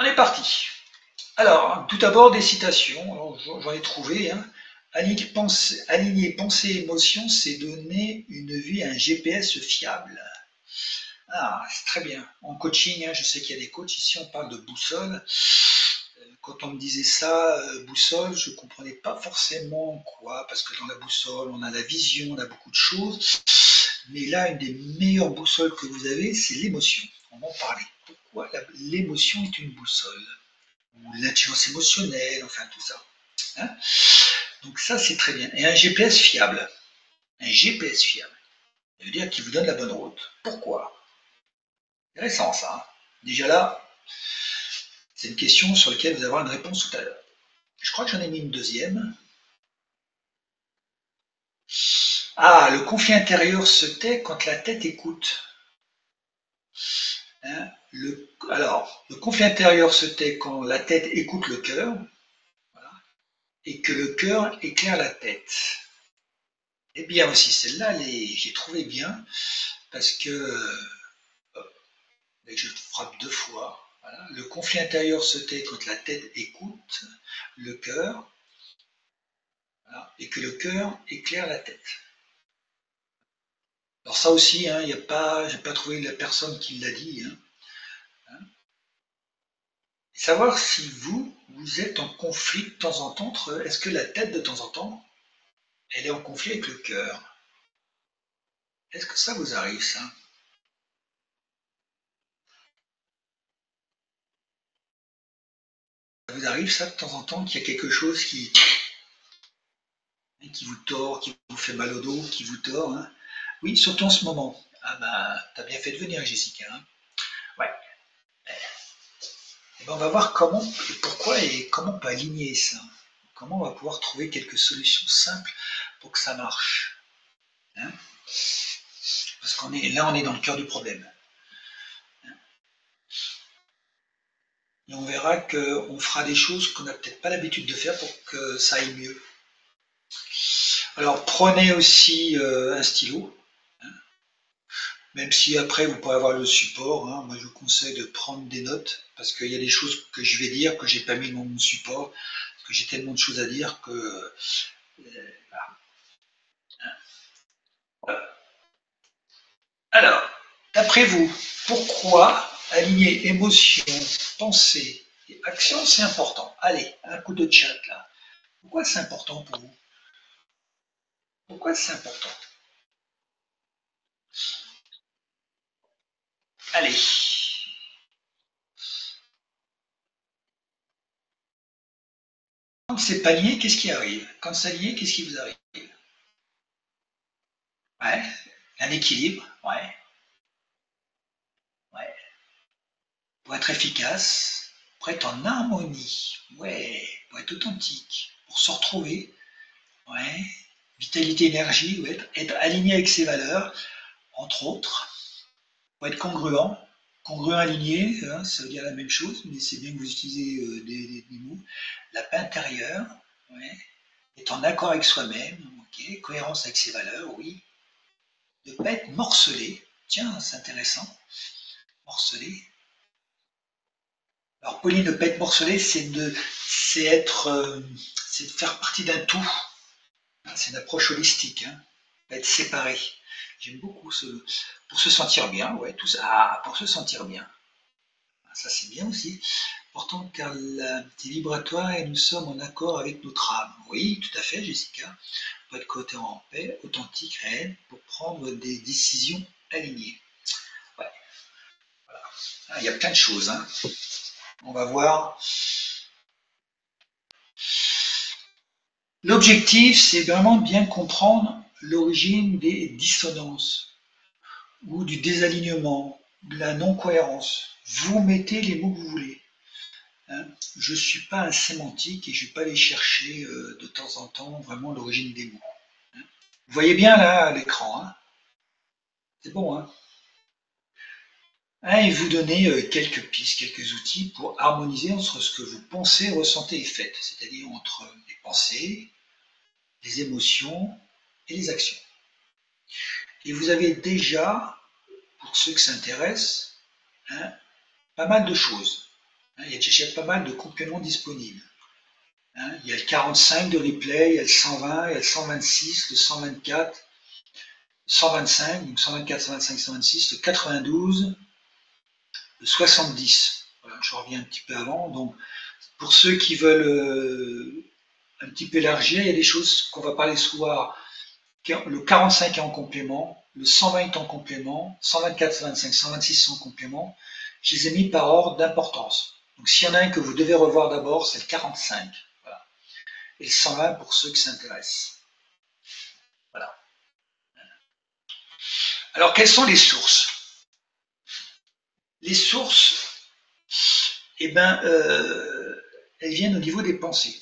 On est parti. Alors, tout d'abord des citations. Alors, j'en ai trouvé. Hein. Aligner pensée et émotion, c'est donner une vie à un GPS fiable. Ah, c'est très bien. En coaching, hein, je sais qu'il y a des coachs. Ici, on parle de boussole. Quand on me disait ça, boussole, je ne comprenais pas forcément quoi, parce que dans la boussole, on a la vision, on a beaucoup de choses. Mais là, une des meilleures boussoles que vous avez, c'est l'émotion. On en parlait. Pourquoi l'émotion est une boussole? Ou l'intelligence émotionnelle, enfin tout ça. Hein. Donc ça, c'est très bien. Et un GPS fiable. Un GPS fiable. Ça veut dire qu'il vous donne la bonne route. Pourquoi? Intéressant ça. Hein. Déjà là, c'est une question sur laquelle vous allez avoir une réponse tout à l'heure. Je crois que j'en ai mis une deuxième. Ah, le conflit intérieur se tait quand la tête écoute. Hein. Alors, le conflit intérieur se tait quand la tête écoute le cœur, voilà, et que le cœur éclaire la tête. Eh bien aussi, celle-là, j'ai trouvé bien, parce que je frappe deux fois. Voilà. Le conflit intérieur se tait quand la tête écoute le cœur, voilà, et que le cœur éclaire la tête. Alors ça aussi, hein, j'ai pas trouvé la personne qui l'a dit. Hein. Savoir si vous êtes en conflit de temps en temps est-ce que la tête de temps en temps, elle est en conflit avec le cœur? Est-ce que ça vous arrive, ça? Ça vous arrive, ça, de temps en temps, qu'il y a quelque chose qui vous tord, qui vous fait mal au dos, qui vous tord, hein? Oui, surtout en ce moment. Ah ben, t'as bien fait de venir, Jessica. Hein. Ouais. Et ben, on va voir comment, et pourquoi et comment on peut aligner ça. Comment on va pouvoir trouver quelques solutions simples pour que ça marche. Hein. Parce qu'on est là, on est dans le cœur du problème. Et on verra qu'on fera des choses qu'on n'a peut-être pas l'habitude de faire pour que ça aille mieux. Alors prenez aussi un stylo, hein, même si après vous pourrez avoir le support. Hein, moi je vous conseille de prendre des notes parce qu'il y a des choses que je vais dire que j'ai pas mis dans mon support parce que j'ai tellement de choses à dire que voilà. Alors, d'après vous, pourquoi aligner émotion, pensée et action c'est important? Allez, un coup de chat là. Pourquoi c'est important pour vous? Pourquoi c'est important? Allez. Quand c'est pas lié, qu'est-ce qui arrive? Quand c'est lié, qu'est-ce qui vous arrive? Ouais, un équilibre, ouais, ouais. Pour être efficace, pour être en harmonie, ouais, pour être authentique, pour se retrouver, ouais. Vitalité, énergie, ouais, être aligné avec ses valeurs, entre autres, pour être congruent. Congruent, aligné, hein, ça veut dire la même chose, mais c'est bien que vous utilisez des mots. La paix intérieure, ouais. Être en accord avec soi-même, ok. Cohérence avec ses valeurs, oui. Ne pas être morcelé. Tiens, c'est intéressant. Morcelé. Alors, Pauline, ne pas être morcelé, c'est être, c'est de faire partie d'un tout. C'est une approche holistique. Hein. Être séparé. J'aime beaucoup pour se sentir bien. Ouais, tout ça. Ah, pour se sentir bien. Ça, c'est bien aussi. Pourtant, car c'est vibratoire et nous sommes en accord avec notre âme. Oui, tout à fait, Jessica. Pour être côté en paix, authentique, réel, pour prendre des décisions alignées. Ouais. Ah, il y a plein de choses. Hein. On va voir. L'objectif, c'est vraiment de bien comprendre l'origine des dissonances ou du désalignement, de la non-cohérence. Vous mettez les mots que vous voulez. Hein. Je ne suis pas un sémantique et je ne vais pas aller chercher de temps en temps vraiment l'origine des mots. Hein. Vous voyez bien là à l'écran. Hein. C'est bon. Hein. Hein, et vous donner quelques pistes, quelques outils pour harmoniser entre ce que vous pensez, ressentez et faites, c'est-à-dire entre les pensées, les émotions et les actions. Et vous avez déjà, pour ceux que ça intéresse, hein, pas mal de choses. Il y a déjà pas mal de compléments disponibles. Il y a le 45 de replay, il y a le 120, il y a le 126, le 124, 125, donc 124, 125, 126, le 92, le 70. Voilà, je reviens un petit peu avant. Donc, pour ceux qui veulent un petit peu élargir, il y a des choses qu'on va parler ce soir. Le 45 est en complément, le 120 est en complément, 124, 125, 126 sont en complément. Je les ai mis par ordre d'importance. Donc s'il y en a un que vous devez revoir d'abord, c'est le 45. Voilà. Et le 120 pour ceux qui s'intéressent. Voilà. Alors quelles sont les sources? Les sources, eh ben, elles viennent au niveau des pensées.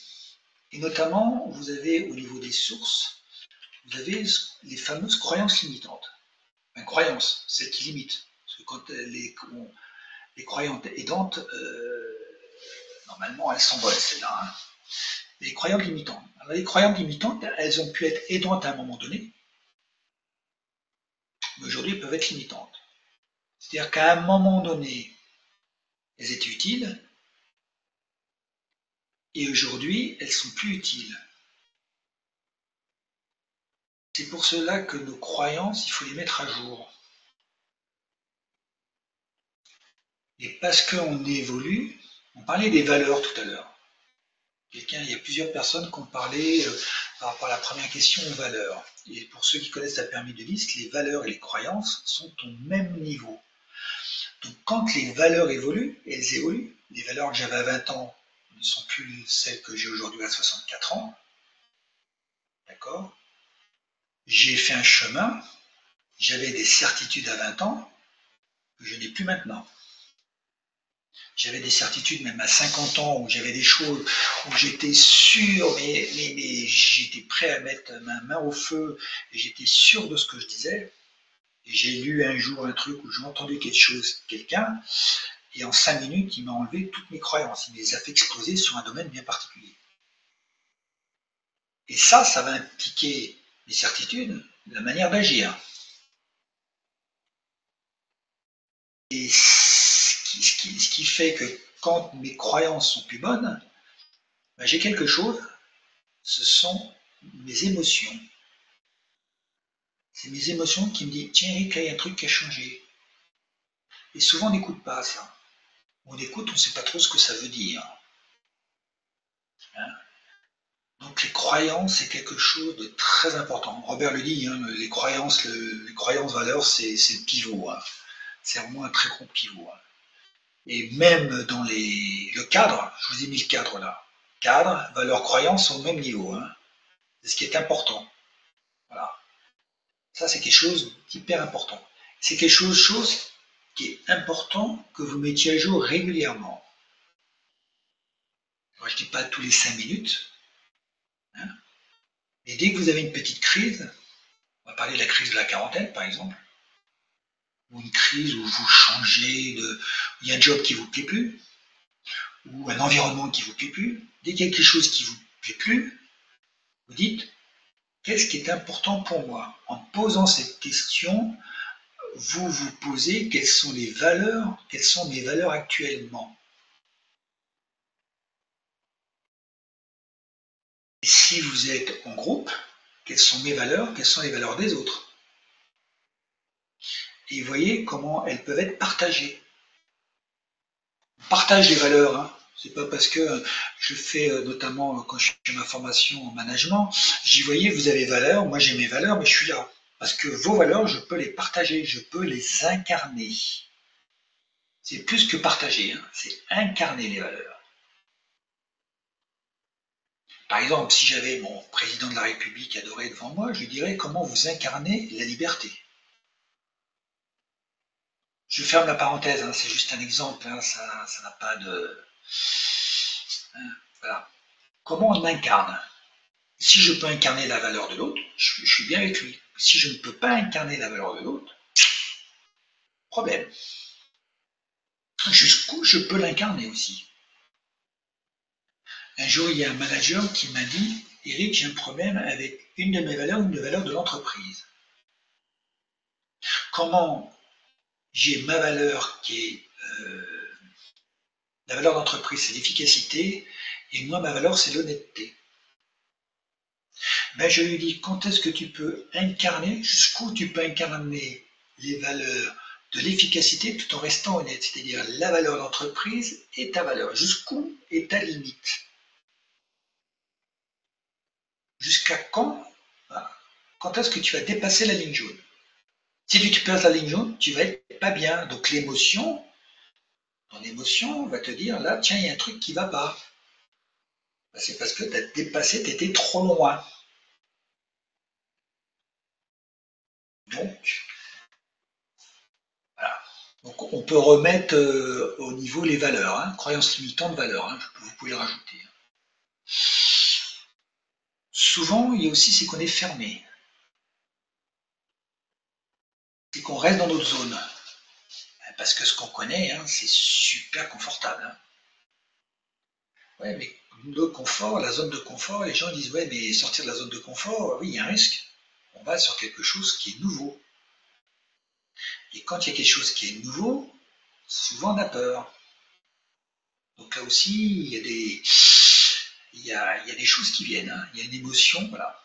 Et notamment, vous avez au niveau des sources, vous avez les fameuses croyances limitantes. Une croyance, celle qui limite. Parce que quand les croyances aidantes, normalement, elles s'envolent, celles-là. Hein. Les croyances limitantes. Alors, les croyances limitantes, elles ont pu être aidantes à un moment donné, mais aujourd'hui, elles peuvent être limitantes. C'est-à-dire qu'à un moment donné, elles étaient utiles, et aujourd'hui, elles sont plus utiles. C'est pour cela que nos croyances, il faut les mettre à jour. Et parce qu'on évolue, on parlait des valeurs tout à l'heure. Il y a plusieurs personnes qui ont parlé par rapport à la première question aux valeurs. Et pour ceux qui connaissent la pyramide de List, les valeurs et les croyances sont au même niveau. Donc quand les valeurs évoluent, et elles évoluent, les valeurs que j'avais à 20 ans ne sont plus celles que j'ai aujourd'hui à 64 ans, d'accord? J'ai fait un chemin, j'avais des certitudes à 20 ans que je n'ai plus maintenant. J'avais des certitudes même à 50 ans où j'avais des choses où j'étais sûr, mais j'étais prêt à mettre ma main au feu et j'étais sûr de ce que je disais. Et j'ai lu un jour un truc où j'ai entendu quelque chose, quelqu'un, et en 5 minutes, il m'a enlevé toutes mes croyances. Il me les a fait exploser sur un domaine bien particulier. Et ça va impliquer les certitudes, la manière d'agir. Et ce qui fait que quand mes croyances sont plus bonnes, ben j'ai quelque chose, ce sont mes émotions. C'est mes émotions qui me disent, tiens Eric, là il y a un truc qui a changé. Et souvent on n'écoute pas ça. On écoute, on ne sait pas trop ce que ça veut dire. Hein. Donc les croyances, c'est quelque chose de très important. Robert le dit, hein, les croyances valeurs, c'est le pivot. Hein. C'est vraiment un très gros pivot. Hein. Et même dans le cadre, je vous ai mis le cadre là. Cadre, valeurs, croyances sont au même niveau. Hein. C'est ce qui est important. Voilà. Ça, c'est quelque chose d'hyper important. C'est quelque chose qui est important que vous mettiez à jour régulièrement. Moi, je ne dis pas tous les 5 minutes. Hein. Mais dès que vous avez une petite crise, on va parler de la crise de la quarantaine, par exemple, ou une crise où vous changez il y a un job qui ne vous plaît plus, ou un environnement qui ne vous plaît plus, dès qu'il y a quelque chose qui ne vous plaît plus, vous dites, qu'est-ce qui est important pour moi? En posant cette question, vous vous posez quelles sont mes valeurs actuellement. Et si vous êtes en groupe, quelles sont mes valeurs, quelles sont les valeurs des autres. Et vous voyez comment elles peuvent être partagées. On partage les valeurs, hein. C'est pas parce que je fais notamment quand je fais ma formation en management, j'y voyais vous avez valeurs, moi j'ai mes valeurs, mais je suis là. Parce que vos valeurs, je peux les partager, je peux les incarner. C'est plus que partager, hein, c'est incarner les valeurs. Par exemple, si j'avais mon président de la République adoré devant moi, je lui dirais comment vous incarnez la liberté. Je ferme la parenthèse, hein, c'est juste un exemple, hein, ça n'a pas de... Hein, voilà. Comment on incarne? Si je peux incarner la valeur de l'autre, je suis bien avec lui. Si je ne peux pas incarner la valeur de l'autre, problème. Jusqu'où je peux l'incarner aussi? Un jour, il y a un manager qui m'a dit, Eric, j'ai un problème avec une de mes valeurs, une des valeurs de l'entreprise. Comment j'ai ma valeur qui est La valeur d'entreprise, c'est l'efficacité, et moi, ma valeur, c'est l'honnêteté. Ben, je lui dis, quand est-ce que tu peux incarner, jusqu'où tu peux incarner les valeurs de l'efficacité tout en restant honnête, c'est-à-dire la valeur d'entreprise et ta valeur. Jusqu'où est ta limite? Jusqu'à quand? Quand est-ce que tu vas dépasser la ligne jaune? Si tu dépasses la ligne jaune, tu vas être pas bien. Donc l'émotion, ton émotion va te dire, là, tiens, il y a un truc qui va pas. Ben, c'est parce que tu as dépassé, tu étais trop loin. Donc, voilà. Donc on peut remettre au niveau les valeurs, hein, croyances limitantes, valeurs, hein, vous pouvez rajouter. Souvent, il y a aussi c'est qu'on est fermé, c'est qu'on reste dans notre zone. Parce que ce qu'on connaît, hein, c'est super confortable. Hein. Ouais, mais le confort, la zone de confort, les gens disent ouais, mais sortir de la zone de confort, oui, il y a un risque. On va sur quelque chose qui est nouveau. Et quand il y a quelque chose qui est nouveau, souvent on a peur. Donc là aussi, il y a des choses qui viennent, hein. Il y a une émotion, voilà.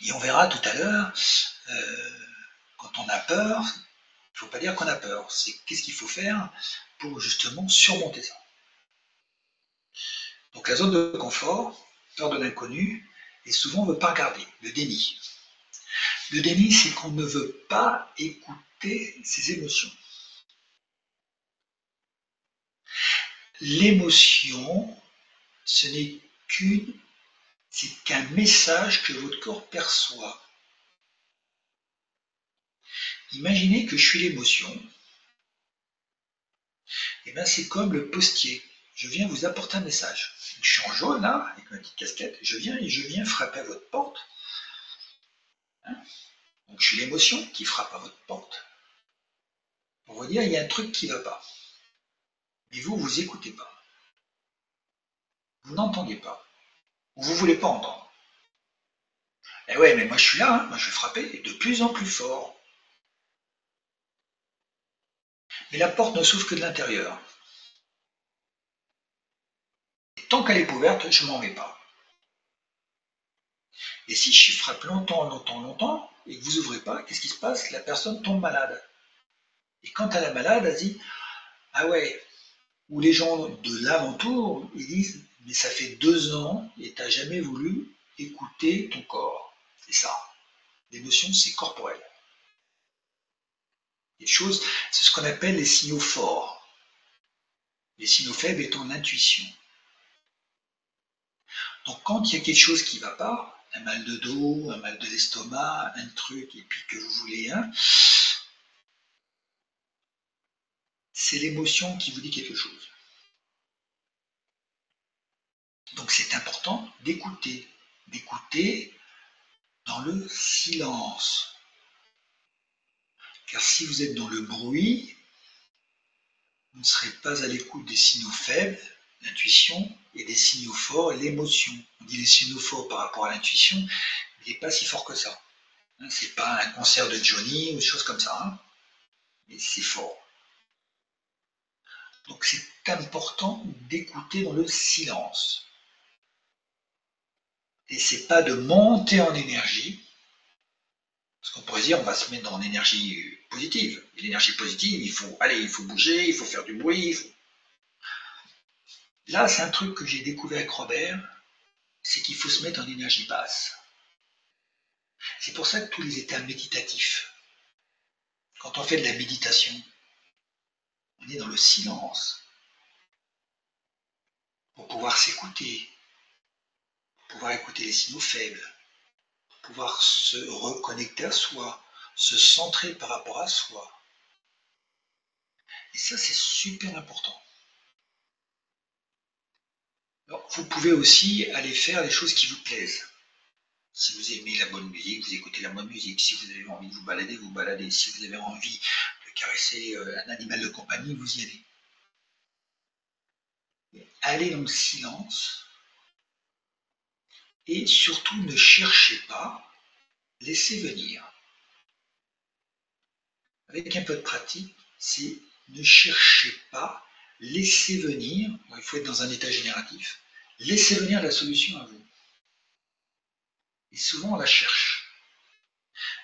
Et on verra tout à l'heure, euh, quand on a peur, il ne faut pas dire qu'on a peur, c'est qu'est-ce qu'il faut faire pour justement surmonter ça. Donc la zone de confort, peur de l'inconnu, et souvent on ne veut pas regarder, le déni. Le déni, c'est qu'on ne veut pas écouter ses émotions. L'émotion, ce n'est c'est qu'un message que votre corps perçoit. Imaginez que je suis l'émotion, et bien c'est comme le postier. Je viens vous apporter un message. Je suis en jaune là, avec ma petite casquette, je viens frapper à votre porte. Hein. Donc je suis l'émotion qui frappe à votre porte. Pour vous dire, il y a un truc qui ne va pas. Mais vous écoutez pas. Vous n'entendez pas. Ou vous ne voulez pas entendre. Eh ouais, mais moi je suis là, hein, moi je vais frapper de plus en plus fort. Mais la porte ne s'ouvre que de l'intérieur. Tant qu'elle est ouverte, je ne m'en vais pas. Et si je frappe longtemps, longtemps, longtemps, et que vous ouvrez pas, qu'est-ce qui se passe? La personne tombe malade. Et quand elle est malade, elle dit, ah ouais, ou les gens de l'alentour, ils disent, mais ça fait 2 ans et tu n'as jamais voulu écouter ton corps. C'est ça. L'émotion, c'est corporel. Les choses, c'est ce qu'on appelle les signaux forts. Les signaux faibles étant l'intuition. Donc quand il y a quelque chose qui ne va pas, un mal de dos, un mal de l'estomac, un truc, et puis que vous voulez un, c'est l'émotion qui vous dit quelque chose. Donc c'est important d'écouter dans le silence. Car si vous êtes dans le bruit, vous ne serez pas à l'écoute des signaux faibles, l'intuition, et des signaux forts, l'émotion. On dit les signaux forts par rapport à l'intuition, mais il n'est pas si fort que ça. C'est pas un concert de Johnny ou des choses comme ça, hein, mais c'est fort. Donc c'est important d'écouter dans le silence. Et c'est pas de monter en énergie, parce qu'on pourrait dire on va se mettre dans l'énergie positive. Et l'énergie positive, il faut bouger, il faut faire du bruit. Là, c'est un truc que j'ai découvert avec Robert, c'est qu'il faut se mettre en énergie basse. C'est pour ça que tous les états méditatifs, quand on fait de la méditation, on est dans le silence pour pouvoir s'écouter, pour pouvoir écouter les signaux faibles, pour pouvoir se reconnecter à soi, se centrer par rapport à soi. Et ça, c'est super important. Alors, vous pouvez aussi aller faire les choses qui vous plaisent. Si vous aimez la bonne musique, vous écoutez la bonne musique. Si vous avez envie de vous balader, vous baladez. Si vous avez envie de caresser un animal de compagnie, vous y allez. Allez dans le silence et surtout ne cherchez pas, laissez venir. Avec un peu de pratique, c'est ne cherchez pas laissez venir, il faut être dans un état génératif, laissez venir la solution à vous. Et souvent on la cherche.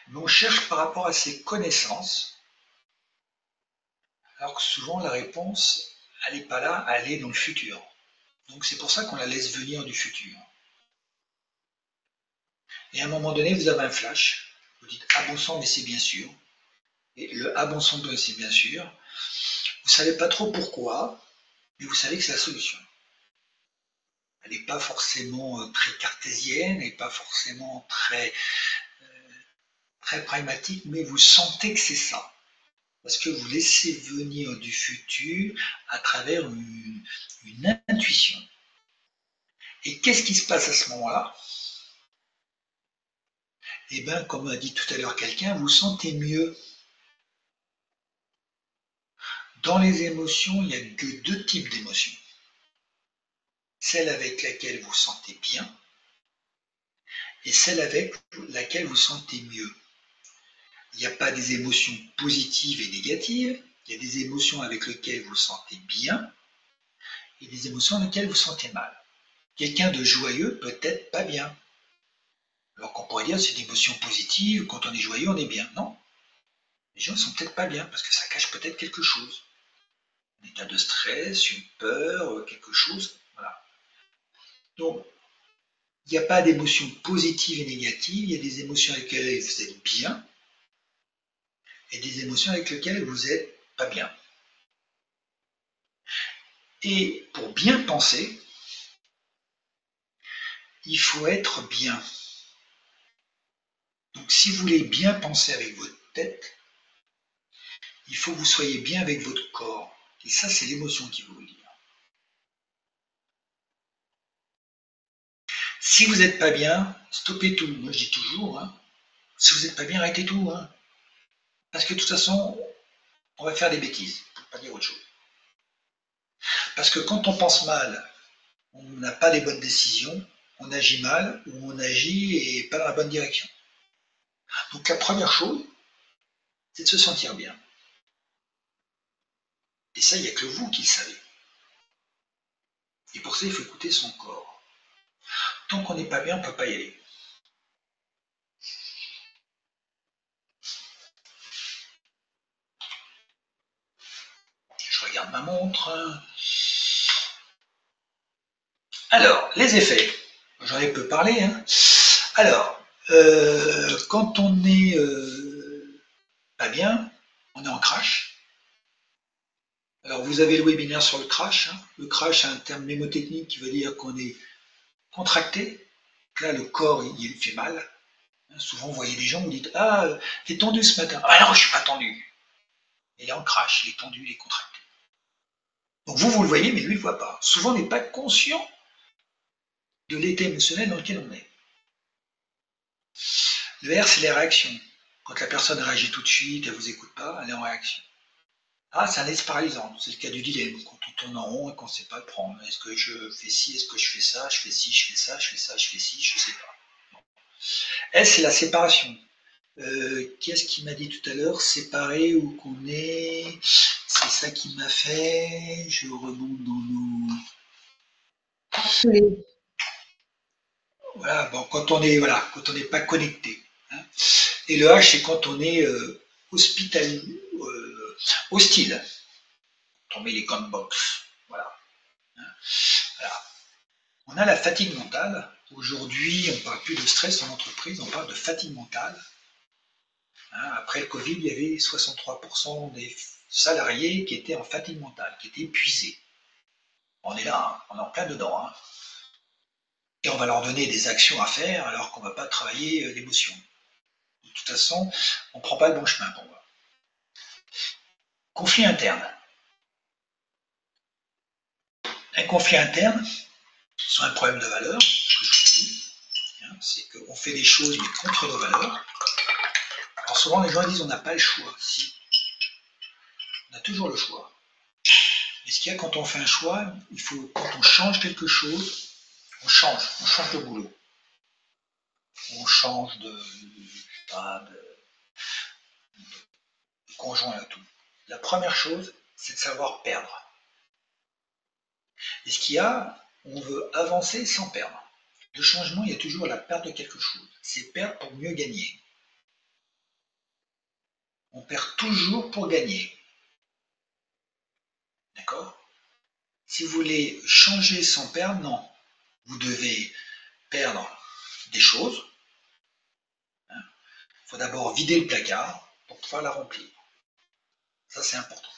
Mais on cherche par rapport à ses connaissances, alors que souvent la réponse, elle n'est pas là, elle est dans le futur. Donc c'est pour ça qu'on la laisse venir du futur. Et à un moment donné, vous avez un flash, vous dites « Ah bon sang, mais c'est bien sûr ». Et le « Ah bon sang, mais c'est bien sûr », vous ne savez pas trop pourquoi, mais vous savez que c'est la solution. Elle n'est pas forcément très cartésienne, elle n'est pas forcément très pragmatique, mais vous sentez que c'est ça. Parce que vous laissez venir du futur à travers une intuition. Et qu'est-ce qui se passe à ce moment-là? Eh bien, comme a dit tout à l'heure quelqu'un, vous sentez mieux. Dans les émotions, il n'y a que deux types d'émotions. Celle avec laquelle vous sentez bien et celle avec laquelle vous sentez mieux. Il n'y a pas des émotions positives et négatives, il y a des émotions avec lesquelles vous vous sentez bien et des émotions avec lesquelles vous vous sentez mal. Quelqu'un de joyeux peut être pas bien. Alors qu'on pourrait dire c'est une émotion positive, quand on est joyeux on est bien. Non, les gens ne sont peut-être pas bien parce que ça cache peut-être quelque chose. Un état de stress, une peur, quelque chose. Voilà. Donc, il n'y a pas d'émotions positives et négatives, il y a des émotions avec lesquelles vous êtes bien et des émotions avec lesquelles vous n'êtes pas bien. Et pour bien penser, il faut être bien. Donc si vous voulez bien penser avec votre tête, il faut que vous soyez bien avec votre corps. Et ça, c'est l'émotion qui va vous le dire. Si vous n'êtes pas bien, stoppez tout. Moi, je dis toujours, hein, si vous n'êtes pas bien, arrêtez tout. Hein. Parce que de toute façon, on va faire des bêtises, pour ne pas dire autre chose. Parce que quand on pense mal, on n'a pas les bonnes décisions, on agit mal ou on agit et pas dans la bonne direction. Donc la première chose, c'est de se sentir bien. Et ça, il n'y a que vous qui le savez. Et pour ça, il faut écouter son corps. Tant qu'on n'est pas bien, on ne peut pas y aller. Je regarde ma montre. Alors, les effets. J'en ai peu parlé. Hein. Alors, quand on n'est pas bien, on est en crash. Alors, vous avez le webinaire sur le crash. Hein. Le crash, c'est un terme mnémotechnique qui veut dire qu'on est contracté. Là, le corps, il fait mal. Hein, souvent, vous voyez des gens, vous dites « Ah, t'es tendu ce matin ». « Ah non, je ne suis pas tendu ». Il est en crash, il est tendu, il est contracté. Donc vous le voyez, mais lui, il ne le voit pas. Souvent, on n'est pas conscient de l'état émotionnel dans lequel on est. Le R, c'est les réactions. Quand la personne réagit tout de suite, elle ne vous écoute pas, elle est en réaction. Ah, c'est un laisse paralysant. C'est le cas du dilemme. Quand on tourne en rond et qu'on ne sait pas le prendre. Est-ce que je fais ci, est-ce que je fais ça, je fais ci, je fais ça, je fais ça, je fais ci, je ne sais pas. S, c'est la séparation. Qu'est-ce qui m'a dit tout à l'heure? Séparer ou qu'on est. C'est ça qui m'a fait. Je remonte dans nos. Voilà, bon, quand on est, voilà, quand on n'est pas connecté. Hein. Et le H, c'est quand on est hostile. Quand on met les gants de boxe. Voilà. Hein. Voilà. On a la fatigue mentale. Aujourd'hui, on ne parle plus de stress en entreprise, on parle de fatigue mentale. Hein, après le Covid, il y avait 63% des salariés qui étaient en fatigue mentale, qui étaient épuisés. On est là, hein, on est en plein dedans. Hein. Et on va leur donner des actions à faire alors qu'on ne va pas travailler l'émotion. De toute façon, on ne prend pas le bon chemin pour moi. Conflit interne. Un conflit interne, c'est un problème de valeur, ce que je vous dis. Hein, c'est qu'on fait des choses mais contre nos valeurs. Alors souvent les gens disent on n'a pas le choix. Si, on a toujours le choix. Mais ce qu'il y a quand on fait un choix, il faut, quand on change quelque chose, on change de boulot. On change de conjoint et tout. La première chose, c'est de savoir perdre. Et ce qu'il y a, on veut avancer sans perdre. Le changement, il y a toujours la perte de quelque chose. C'est perdre pour mieux gagner. On perd toujours pour gagner. D'accord? Si vous voulez changer sans perdre, non. Vous devez perdre des choses. Il faut d'abord vider le placard pour pouvoir la remplir. Ça, c'est important.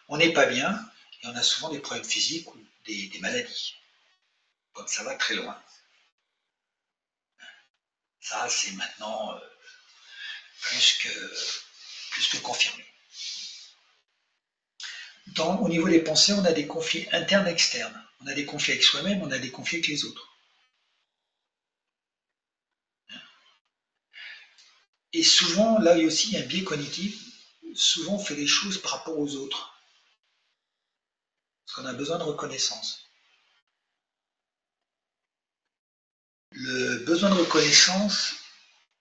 On n'est pas bien et on a souvent des problèmes physiques ou des maladies. Comme ça va très loin. Ça, c'est maintenant plus que confirmé. Au niveau des pensées, on a des conflits internes et externes. On a des conflits avec soi-même, on a des conflits avec les autres. Et souvent, là aussi, il y a un biais cognitif. Souvent, on fait les choses par rapport aux autres. Parce qu'on a besoin de reconnaissance. Le besoin de reconnaissance,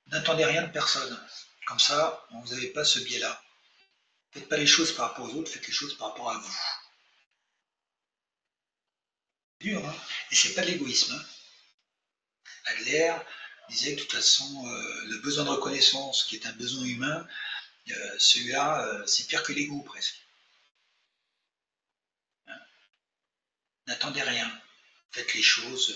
n'attendez rien de personne. Comme ça, vous n'avez pas ce biais-là. Faites pas les choses par rapport aux autres, faites les choses par rapport à vous. C'est dur, hein? Et c'est pas de l'égoïsme. Hein? Adler disait que de toute façon, le besoin de reconnaissance, qui est un besoin humain, celui-là, c'est pire que l'ego presque. Hein? N'attendez rien. Faites les choses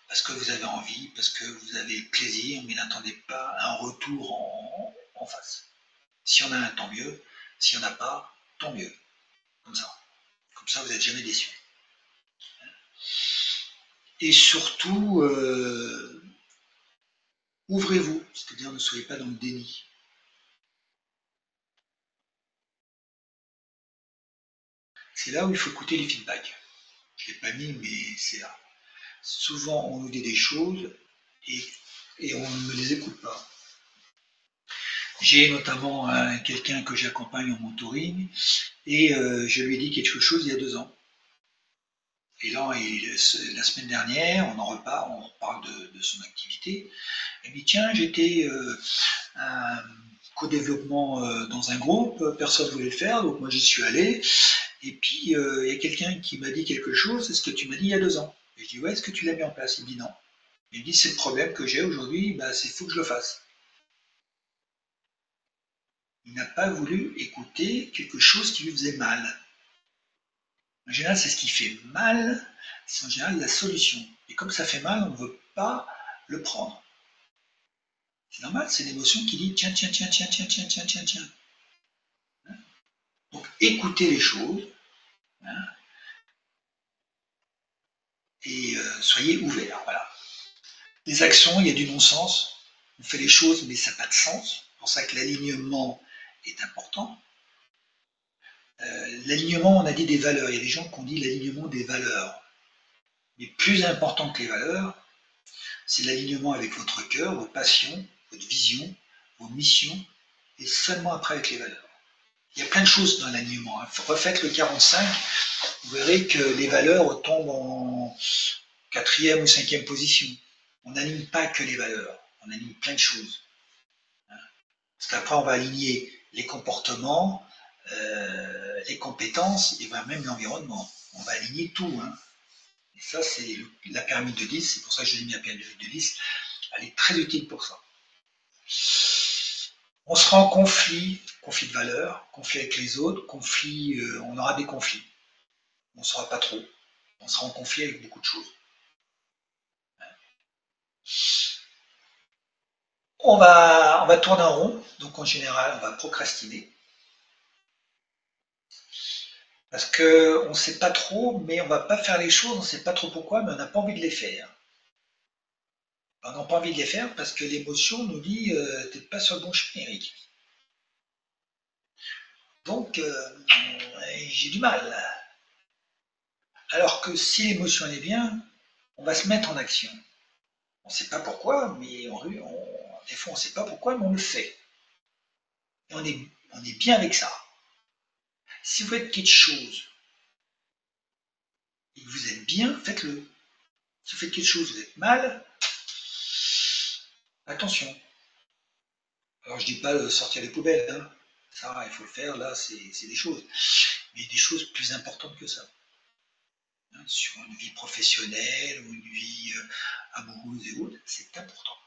parce que vous avez envie, parce que vous avez plaisir, mais n'attendez pas un retour en face. Si on a un, tant mieux. Si on n'a pas, tant mieux. Comme ça. Comme ça, vous n'êtes jamais déçu. Et surtout, ouvrez-vous, c'est-à-dire ne soyez pas dans le déni. C'est là où il faut écouter les feedbacks. Je ne l'ai pas mis, mais c'est là. Souvent, on nous dit des choses et on ne me les écoute pas. J'ai notamment quelqu'un que j'accompagne en mentoring et je lui ai dit quelque chose il y a 2 ans. Et là, la semaine dernière, on en reparle, on reparle de son activité. Elle me dit, tiens, j'étais un co-développement dans un groupe, personne ne voulait le faire, donc moi j'y suis allé. Et puis, il y a quelqu'un qui m'a dit quelque chose, c'est ce que tu m'as dit il y a 2 ans. Et je dis, ouais, est-ce que tu l'as mis en place? Il me dit non. Il me dit, c'est le problème que j'ai aujourd'hui, bah, c'est faut que je le fasse. Il n'a pas voulu écouter quelque chose qui lui faisait mal. En général, c'est ce qui fait mal, c'est en général la solution. Et comme ça fait mal, on ne veut pas le prendre. C'est normal, c'est l'émotion qui dit tiens, tiens, tiens, tiens, tiens, tiens, tiens, tiens, tiens. Donc écoutez les choses hein, et soyez ouverts. Voilà. Les actions, il y a du non-sens. On fait les choses, mais ça n'a pas de sens. C'est pour ça que l'alignement est important. L'alignement, on a dit des valeurs. Il y a des gens qui ont dit l'alignement des valeurs. Mais plus important que les valeurs, c'est l'alignement avec votre cœur, vos passions, votre vision, vos missions, et seulement après avec les valeurs. Il y a plein de choses dans l'alignement. Hein. Refaites le 45, vous verrez que les valeurs tombent en 4e ou 5e position. On n'aligne pas que les valeurs, on aligne plein de choses. Hein. Parce qu'après, on va aligner les comportements, les compétences et même l'environnement. On va aligner tout. Hein. Et ça, c'est la pyramide de 10, c'est pour ça que je l'ai mis la pyramide de 10. Elle est très utile pour ça. On sera en conflit de valeurs, conflit avec les autres, conflit, on aura des conflits. On ne saura pas trop. On sera en conflit avec beaucoup de choses. On va tourner en rond, donc en général, on va procrastiner. Parce qu'on ne sait pas trop, mais on ne va pas faire les choses, on ne sait pas trop pourquoi, mais on n'a pas envie de les faire. On n'a pas envie de les faire parce que l'émotion nous dit t'es pas sur le bon chemin, Eric. Donc, j'ai du mal. Alors que si l'émotion est bien, on va se mettre en action. On ne sait pas pourquoi, mais des fois on ne sait pas pourquoi, mais on le fait. Et on est bien avec ça. Si vous faites quelque chose et que vous êtes bien, faites-le. Si vous faites quelque chose, vous êtes mal, attention. Alors je dis pas de sortir les poubelles, hein. Ça il faut le faire, là c'est des choses. Mais il y a des choses plus importantes que ça. sur une vie professionnelle ou une vie amoureuse et autres, c'est important.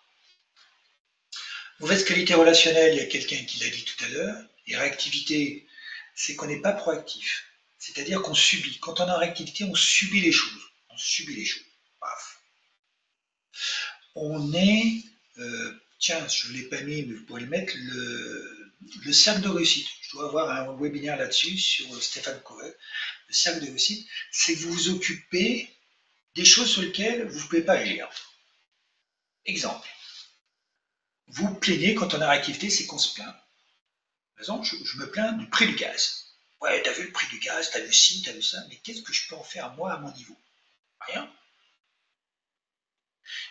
Mauvaise qualité relationnelle, il y a quelqu'un qui l'a dit tout à l'heure, et réactivité, c'est qu'on n'est pas proactif. C'est-à-dire qu'on subit. Quand on est en réactivité, on subit les choses. On subit les choses. Paf. On est, tiens, je ne l'ai pas mis, mais vous pourrez le mettre, le cercle de réussite. Je dois avoir un webinaire là-dessus sur Stéphane Covey. Le cercle de réussite, c'est que vous vous occupez des choses sur lesquelles vous ne pouvez pas agir. Exemple. Vous vous plaignez quand on est en réactivité, c'est qu'on se plaint. Par exemple, je me plains du prix du gaz. Ouais, t'as vu le prix du gaz, t'as vu ci, t'as vu ça, mais qu'est-ce que je peux en faire moi à mon niveau? Rien.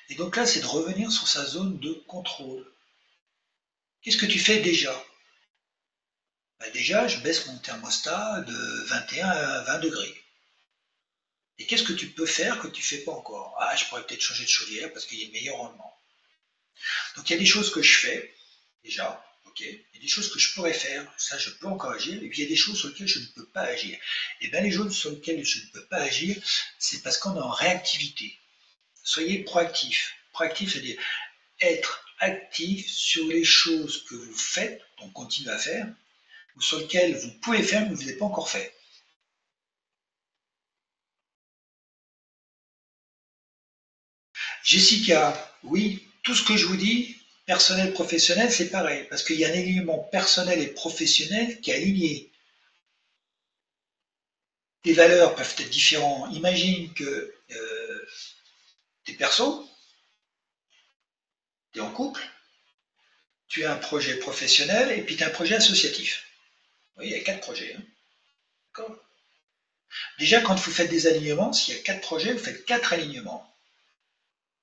Et donc là, c'est de revenir sur sa zone de contrôle. Qu'est-ce que tu fais déjà? Bah déjà, je baisse mon thermostat de 21 à 20 degrés. Et qu'est-ce que tu peux faire que tu ne fais pas encore? Ah, je pourrais peut-être changer de chaudière parce qu'il y a un meilleur rendement. Donc il y a des choses que je fais, déjà, ok. Il y a des choses que je pourrais faire, ça je peux encore agir, et puis il y a des choses sur lesquelles je ne peux pas agir. Et bien les choses sur lesquelles je ne peux pas agir, c'est parce qu'on est en réactivité. Soyez proactif. Proactif, c'est-à-dire être actif sur les choses que vous faites, donc continuez à faire, ou sur lesquelles vous pouvez faire, mais vous n'avez pas encore fait. Jessica, oui, tout ce que je vous dis, personnel, professionnel, c'est pareil, parce qu'il y a un alignement personnel et professionnel qui est aligné. Tes valeurs peuvent être différentes. Imagine que t'es perso, t'es en couple, tu as un projet professionnel et puis tu as un projet associatif. Oui, il y a 4 projets. Hein. D'accord. Déjà, quand vous faites des alignements, s'il y a 4 projets, vous faites 4 alignements.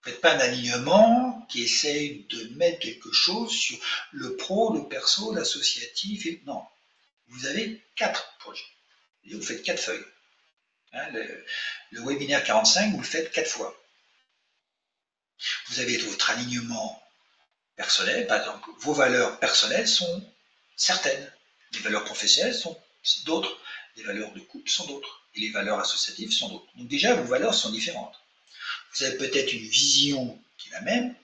Vous ne faites pas un alignement qui essaye de mettre quelque chose sur le pro, le perso, l'associatif. Non, vous avez 4 projets. Et vous faites 4 feuilles. Hein, le webinaire 45, vous le faites 4 fois. Vous avez votre alignement personnel, par exemple, vos valeurs personnelles sont certaines. Les valeurs professionnelles sont d'autres. Les valeurs de couple sont d'autres. Et les valeurs associatives sont d'autres. Donc déjà, vos valeurs sont différentes. Vous avez peut-être une vision qui est la même,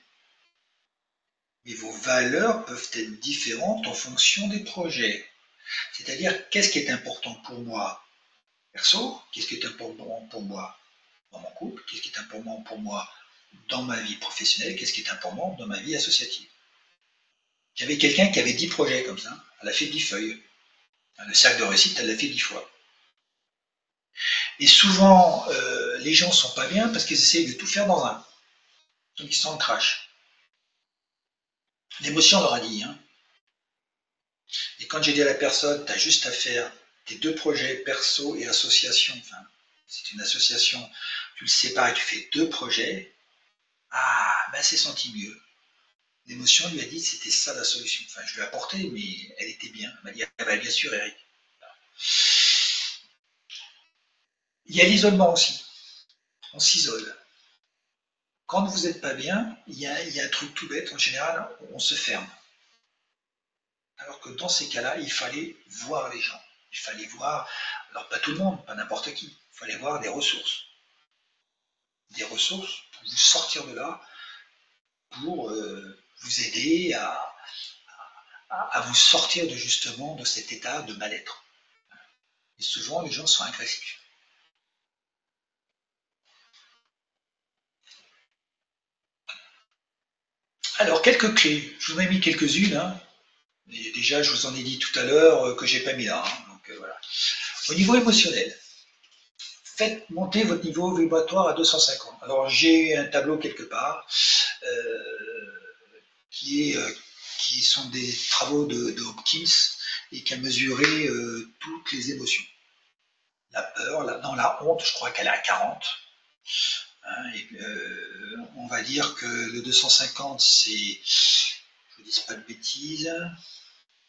mais vos valeurs peuvent être différentes en fonction des projets. C'est-à-dire, qu'est-ce qui est important pour moi perso, qu'est-ce qui est important pour moi dans mon couple, qu'est-ce qui est important pour moi dans ma vie professionnelle, qu'est-ce qui est important dans ma vie associative. J'avais quelqu'un qui avait 10 projets comme ça, elle a fait 10 feuilles. Le cercle de réussite, elle l'a fait 10 fois. Et souvent, les gens ne sont pas bien parce qu'ils essayent de tout faire dans un. Donc ils sont en crash. L'émotion leur a dit. Hein. Et quand j'ai dit à la personne, tu as juste à faire tes 2 projets perso et association, enfin, c'est une association, tu le sépares et tu fais 2 projets, ah, ben elle s'est sentie mieux. L'émotion lui a dit que c'était ça la solution. Enfin, je lui ai apporté, mais elle était bien. Elle m'a dit, ah ben, bien sûr, Eric. Il y a l'isolement aussi. On s'isole. Quand vous n'êtes pas bien, il y a un truc tout bête, en général, on se ferme. Alors que dans ces cas-là, il fallait voir les gens. Il fallait voir, alors pas tout le monde, pas n'importe qui, il fallait voir des ressources. Des ressources pour vous sortir de là, pour vous aider à vous sortir de justement de cet état de mal-être. Et souvent, les gens sont agressifs. Alors, quelques clés. Je vous en ai mis quelques-unes. Hein. Et déjà, je vous en ai dit tout à l'heure que j'ai pas mis là. Hein. Donc, voilà. Au niveau émotionnel, faites monter votre niveau vibratoire à 250. Alors, j'ai un tableau quelque part qui sont des travaux de Hopkins et qui a mesuré toutes les émotions. La peur, la honte, je crois qu'elle est à 40. Hein, et, on va dire que le 250, c'est, je ne dis pas de bêtises,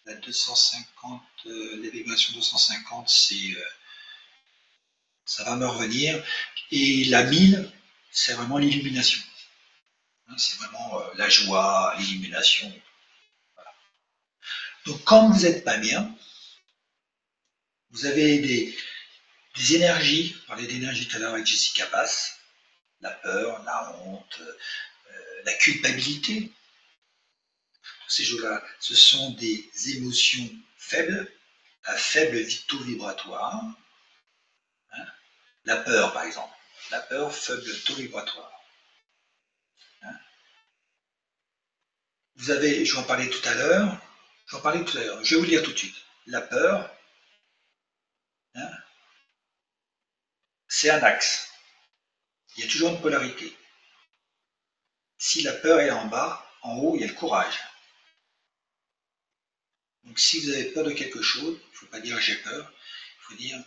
la 250, les vibrations 250, c'est, ça va me revenir. Et la 1000, c'est vraiment l'illumination. Hein, c'est vraiment la joie, l'illumination. Voilà. Donc quand vous n'êtes pas bien, vous avez Des énergies, on parlait d'énergie tout à l'heure avec Jessica Bass, la peur, la honte, la culpabilité. Tous ces choses-là, ce sont des émotions faibles, à faible taux vibratoire. Hein. La peur, par exemple. La peur, faible taux vibratoire. Hein. Vous avez, je vais en parler tout à l'heure, je vais vous lire tout de suite. La peur, hein, c'est un axe. Il y a toujours une polarité. Si la peur est en bas, en haut, il y a le courage. Donc si vous avez peur de quelque chose, il ne faut pas dire j'ai peur, il faut dire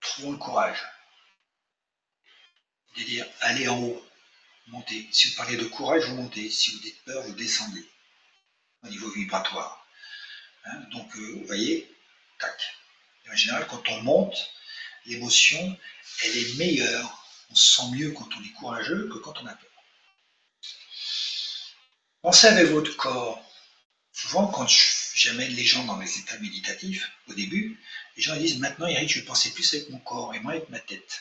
trouvons le courage. C'est-à-dire allez en haut, montez. Si vous parlez de courage, vous montez. Si vous dites peur, vous descendez au niveau vibratoire. Hein. Donc vous voyez, tac. Et en général, quand on monte, l'émotion, elle est meilleure. On se sent mieux quand on est courageux que quand on a peur. Pensez avec votre corps. Souvent, quand j'amène les gens dans les états méditatifs, au début, les gens disent maintenant, Eric, je vais penser plus avec mon corps et moins avec ma tête.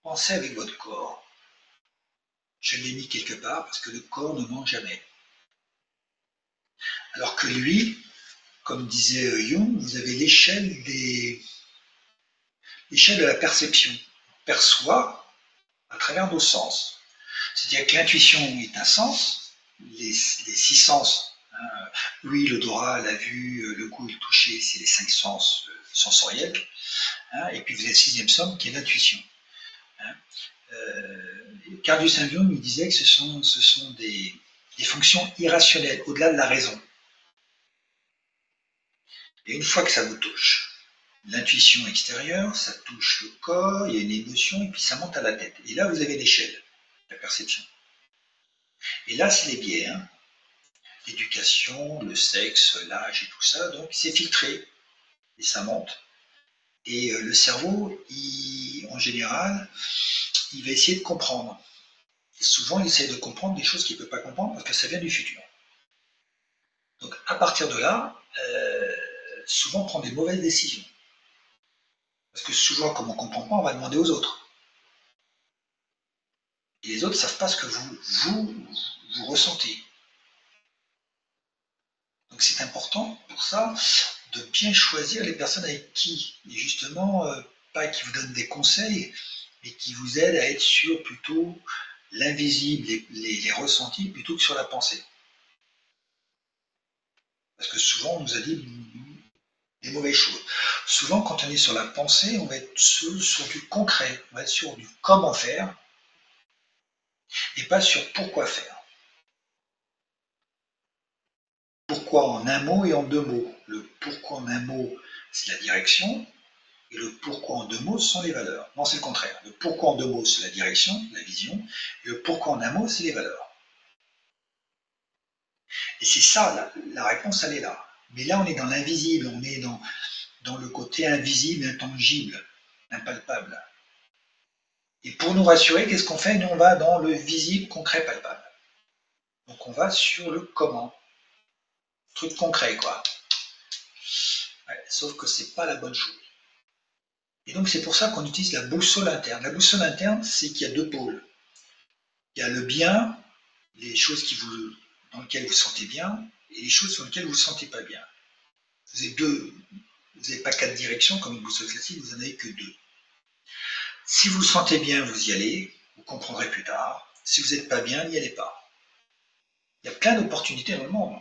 Pensez avec votre corps. Je l'ai mis quelque part parce que le corps ne ment jamais. Alors que lui, comme disait Jung, vous avez l'échelle de la perception. On perçoit à travers nos sens. C'est-à-dire que l'intuition est un sens, les 6 sens, hein, l'ouïe, l'odorat, la vue, le goût et le toucher, c'est les 5 sens sensoriels. Hein, et puis vous avez le 6e sens qui est l'intuition. Hein. Carl Gustav Jung disait que ce sont des fonctions irrationnelles, au-delà de la raison. Et une fois que ça vous touche, l'intuition extérieure, ça touche le corps, il y a une émotion, et puis ça monte à la tête. Et là, vous avez l'échelle, la perception. Et là, c'est les biais, hein. L'éducation, le sexe, l'âge et tout ça, donc c'est filtré, et ça monte. Et le cerveau, en général, il va essayer de comprendre. Et souvent, il essaie de comprendre des choses qu'il ne peut pas comprendre parce que ça vient du futur. Donc, à partir de là, souvent, on prend des mauvaises décisions. Parce que souvent, comme on ne comprend pas, on va demander aux autres. Et les autres ne savent pas ce que vous ressentez. Donc, c'est important pour ça de bien choisir les personnes avec qui, et justement, pas qui vous donnent des conseils, mais qui vous aident à être sur plutôt l'invisible, les ressentis, plutôt que sur la pensée. Parce que souvent, on nous a dit des mauvaises choses. Souvent, quand on est sur la pensée, on va être sur du concret, on va être sur du comment faire, et pas sur pourquoi faire. Pourquoi en un mot et en 2 mots. Le pourquoi en un mot, c'est la direction, et le pourquoi en 2 mots, ce sont les valeurs. Non, c'est le contraire. Le pourquoi en 2 mots, c'est la direction, la vision, et le pourquoi en un mot, c'est les valeurs. Et c'est ça, la réponse, elle est là. Mais là, on est dans l'invisible, on est dans le côté invisible, intangible, impalpable. Et pour nous rassurer, qu'est-ce qu'on fait? Nous, on va dans le visible, concret, palpable. Donc, on va sur le comment. Truc concret, quoi. Ouais, sauf que c'est pas la bonne chose. Et donc, c'est pour ça qu'on utilise la boussole interne. La boussole interne, c'est qu'il y a 2 pôles. Il y a le bien, les choses dans lesquelles vous vous sentez bien, et les choses sur lesquelles vous ne vous sentez pas bien. Vous n'avez pas 4 directions comme une boussole classique, vous n'en avez que 2. Si vous vous sentez bien, vous y allez, vous comprendrez plus tard. Si vous n'êtes pas bien, n'y allez pas. Il y a plein d'opportunités dans le monde.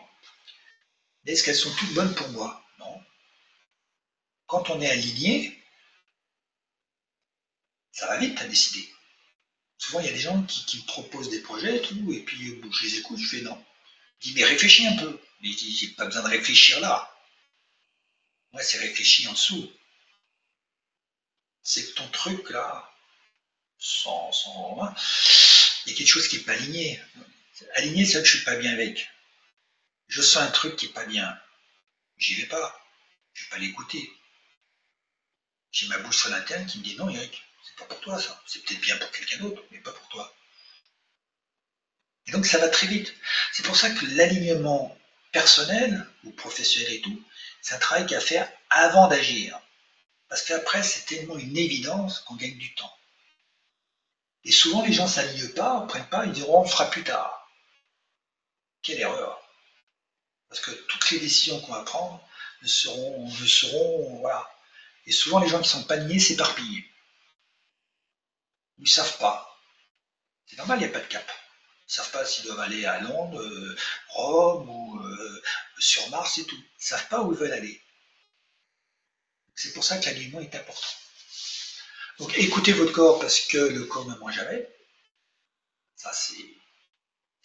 Mais est-ce qu'elles sont toutes bonnes pour moi? Non. Quand on est aligné, ça va vite à décider. Souvent, il y a des gens qui me proposent des projets et tout, et puis je les écoute, je fais non. Je dis, mais réfléchis un peu. Mais je dis, j'ai pas besoin de réfléchir là. Moi, c'est réfléchir en dessous. C'est que ton truc là, il y a quelque chose qui n'est pas aligné. Aligné, c'est vrai que je suis pas bien avec. Je sens un truc qui n'est pas bien. J'y vais pas. Je vais pas l'écouter. J'ai ma boussole interne qui me dit non, Eric, c'est pas pour toi ça. C'est peut-être bien pour quelqu'un d'autre, mais pas pour toi. Et donc ça va très vite. C'est pour ça que l'alignement personnel ou professionnel et tout, c'est un travail qu'il y a à faire avant d'agir. Parce qu'après, c'est tellement une évidence qu'on gagne du temps. Et souvent, les gens ne s'alignent pas, ne prennent pas, ils diront on le fera plus tard. Quelle erreur. Parce que toutes les décisions qu'on va prendre ne seront, voilà. Et souvent, les gens qui ne sont pas alignés s'éparpillent. Ils ne savent pas. C'est normal, il n'y a pas de cap. Ils ne savent pas s'ils doivent aller à Londres, Rome ou sur Mars et tout. Ils ne savent pas où ils veulent aller. C'est pour ça que l'alignement est important. Donc écoutez votre corps parce que le corps ne ment jamais. Ça c'est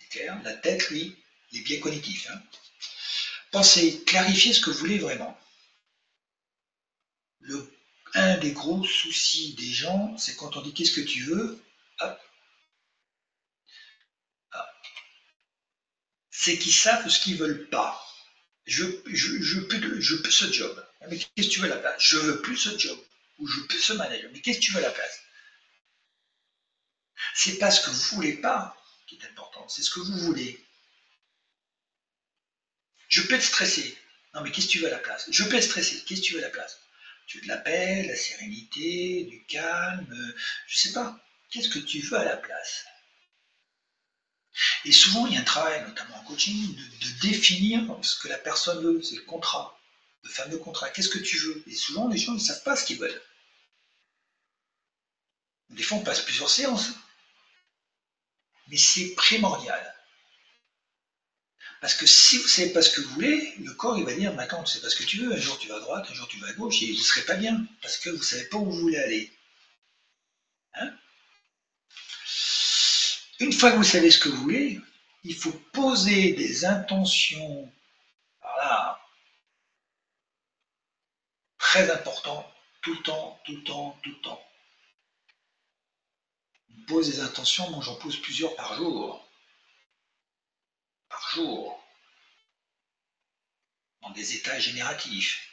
clair. La tête, lui, les biais cognitifs. Hein. Pensez, clarifiez ce que vous voulez vraiment. Un des gros soucis des gens, c'est quand on dit qu'est-ce que tu veux, hop, hop, c'est qu'ils savent ce qu'ils veulent pas. Je peux ce job. Mais qu'est-ce que tu veux à la place? Je veux plus ce job. Ou je peux ce manager. Mais qu'est-ce que tu veux à la place? C'est pas ce que vous voulez pas qui est important, c'est ce que vous voulez. Je peux être stressé. Non, mais qu'est-ce que tu veux à la place? Je peux être stressé. Qu'est-ce que tu veux à la place? Tu veux de la paix, de la sérénité, du calme, je sais pas. Qu'est-ce que tu veux à la place? Et souvent, il y a un travail, notamment en coaching, de définir ce que la personne veut. C'est le contrat, le fameux contrat. Qu'est-ce que tu veux? Et souvent, les gens ne savent pas ce qu'ils veulent. Des fois, on passe plusieurs séances. Mais c'est primordial. Parce que si vous ne savez pas ce que vous voulez, le corps il va dire, mais attends, tu sais pas ce que tu veux, un jour tu vas à droite, un jour tu vas à gauche, et vous ne serez pas bien, parce que vous ne savez pas où vous voulez aller. Hein? Une fois que vous savez ce que vous voulez, il faut poser des intentions, voilà, très importantes, tout le temps, tout le temps, tout le temps. On pose des intentions, moi j'en pose plusieurs par jour. Par jour. Dans des états génératifs.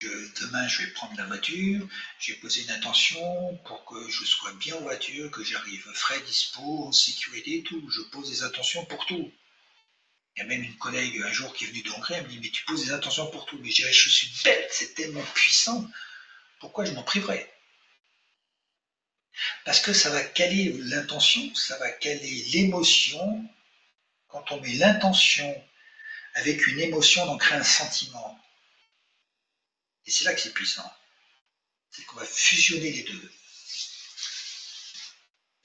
Demain, je vais prendre la voiture, j'ai posé une intention pour que je sois bien en voiture, que j'arrive frais, dispo, en sécurité et tout. Je pose des intentions pour tout. Il y a même une collègue un jour qui est venue d'Hongrie, elle me dit, mais tu poses des intentions pour tout. Mais je dirais, je suis bête, c'est tellement puissant, pourquoi je m'en priverais? Parce que ça va caler l'intention, ça va caler l'émotion. Quand on met l'intention avec une émotion, on crée un sentiment. Et c'est là que c'est puissant. C'est qu'on va fusionner les deux.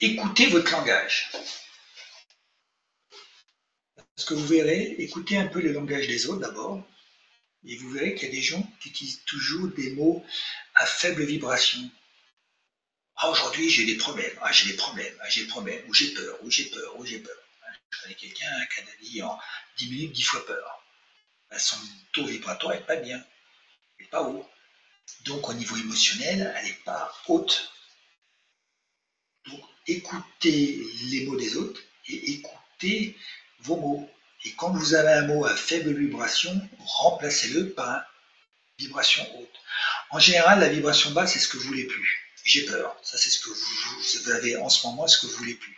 Écoutez votre langage. Parce que vous verrez, écoutez un peu le langage des autres d'abord, et vous verrez qu'il y a des gens qui utilisent toujours des mots à faible vibration. Ah, aujourd'hui j'ai des problèmes, ah j'ai des problèmes, ah j'ai des problèmes, ou j'ai peur, ou j'ai peur, ou j'ai peur. Je connais quelqu'un qui a dit en 10 minutes 10 fois peur. Son taux vibratoire n'est pas bien, il n'est pas haut. Donc au niveau émotionnel, elle n'est pas haute. Donc écoutez les mots des autres et écoutez vos mots. Et quand vous avez un mot à faible vibration, remplacez-le par une vibration haute. En général, la vibration basse, c'est ce que vous voulez plus. J'ai peur. Ça, c'est ce que vous avez en ce moment, ce que vous voulez plus.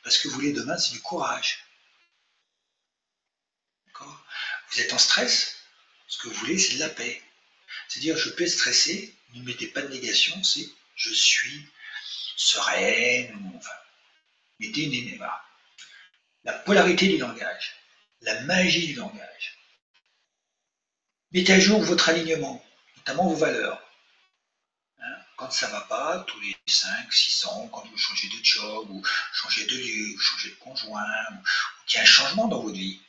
Parce que vous voulez demain, c'est du courage. D'accord? Vous êtes en stress. Ce que vous voulez, c'est de la paix. C'est-à-dire, je peux être stressé. Ne mettez pas de négation. C'est je suis sereine. Ou, enfin, mettez une voilà. La polarité du langage. La magie du langage. Mettez à jour votre alignement, notamment vos valeurs. Hein, quand ça ne va pas, tous les 5, 6 ans, quand vous changez de job, ou changez de lieu, ou changez de conjoint, ou qu'il y a un changement dans votre vie.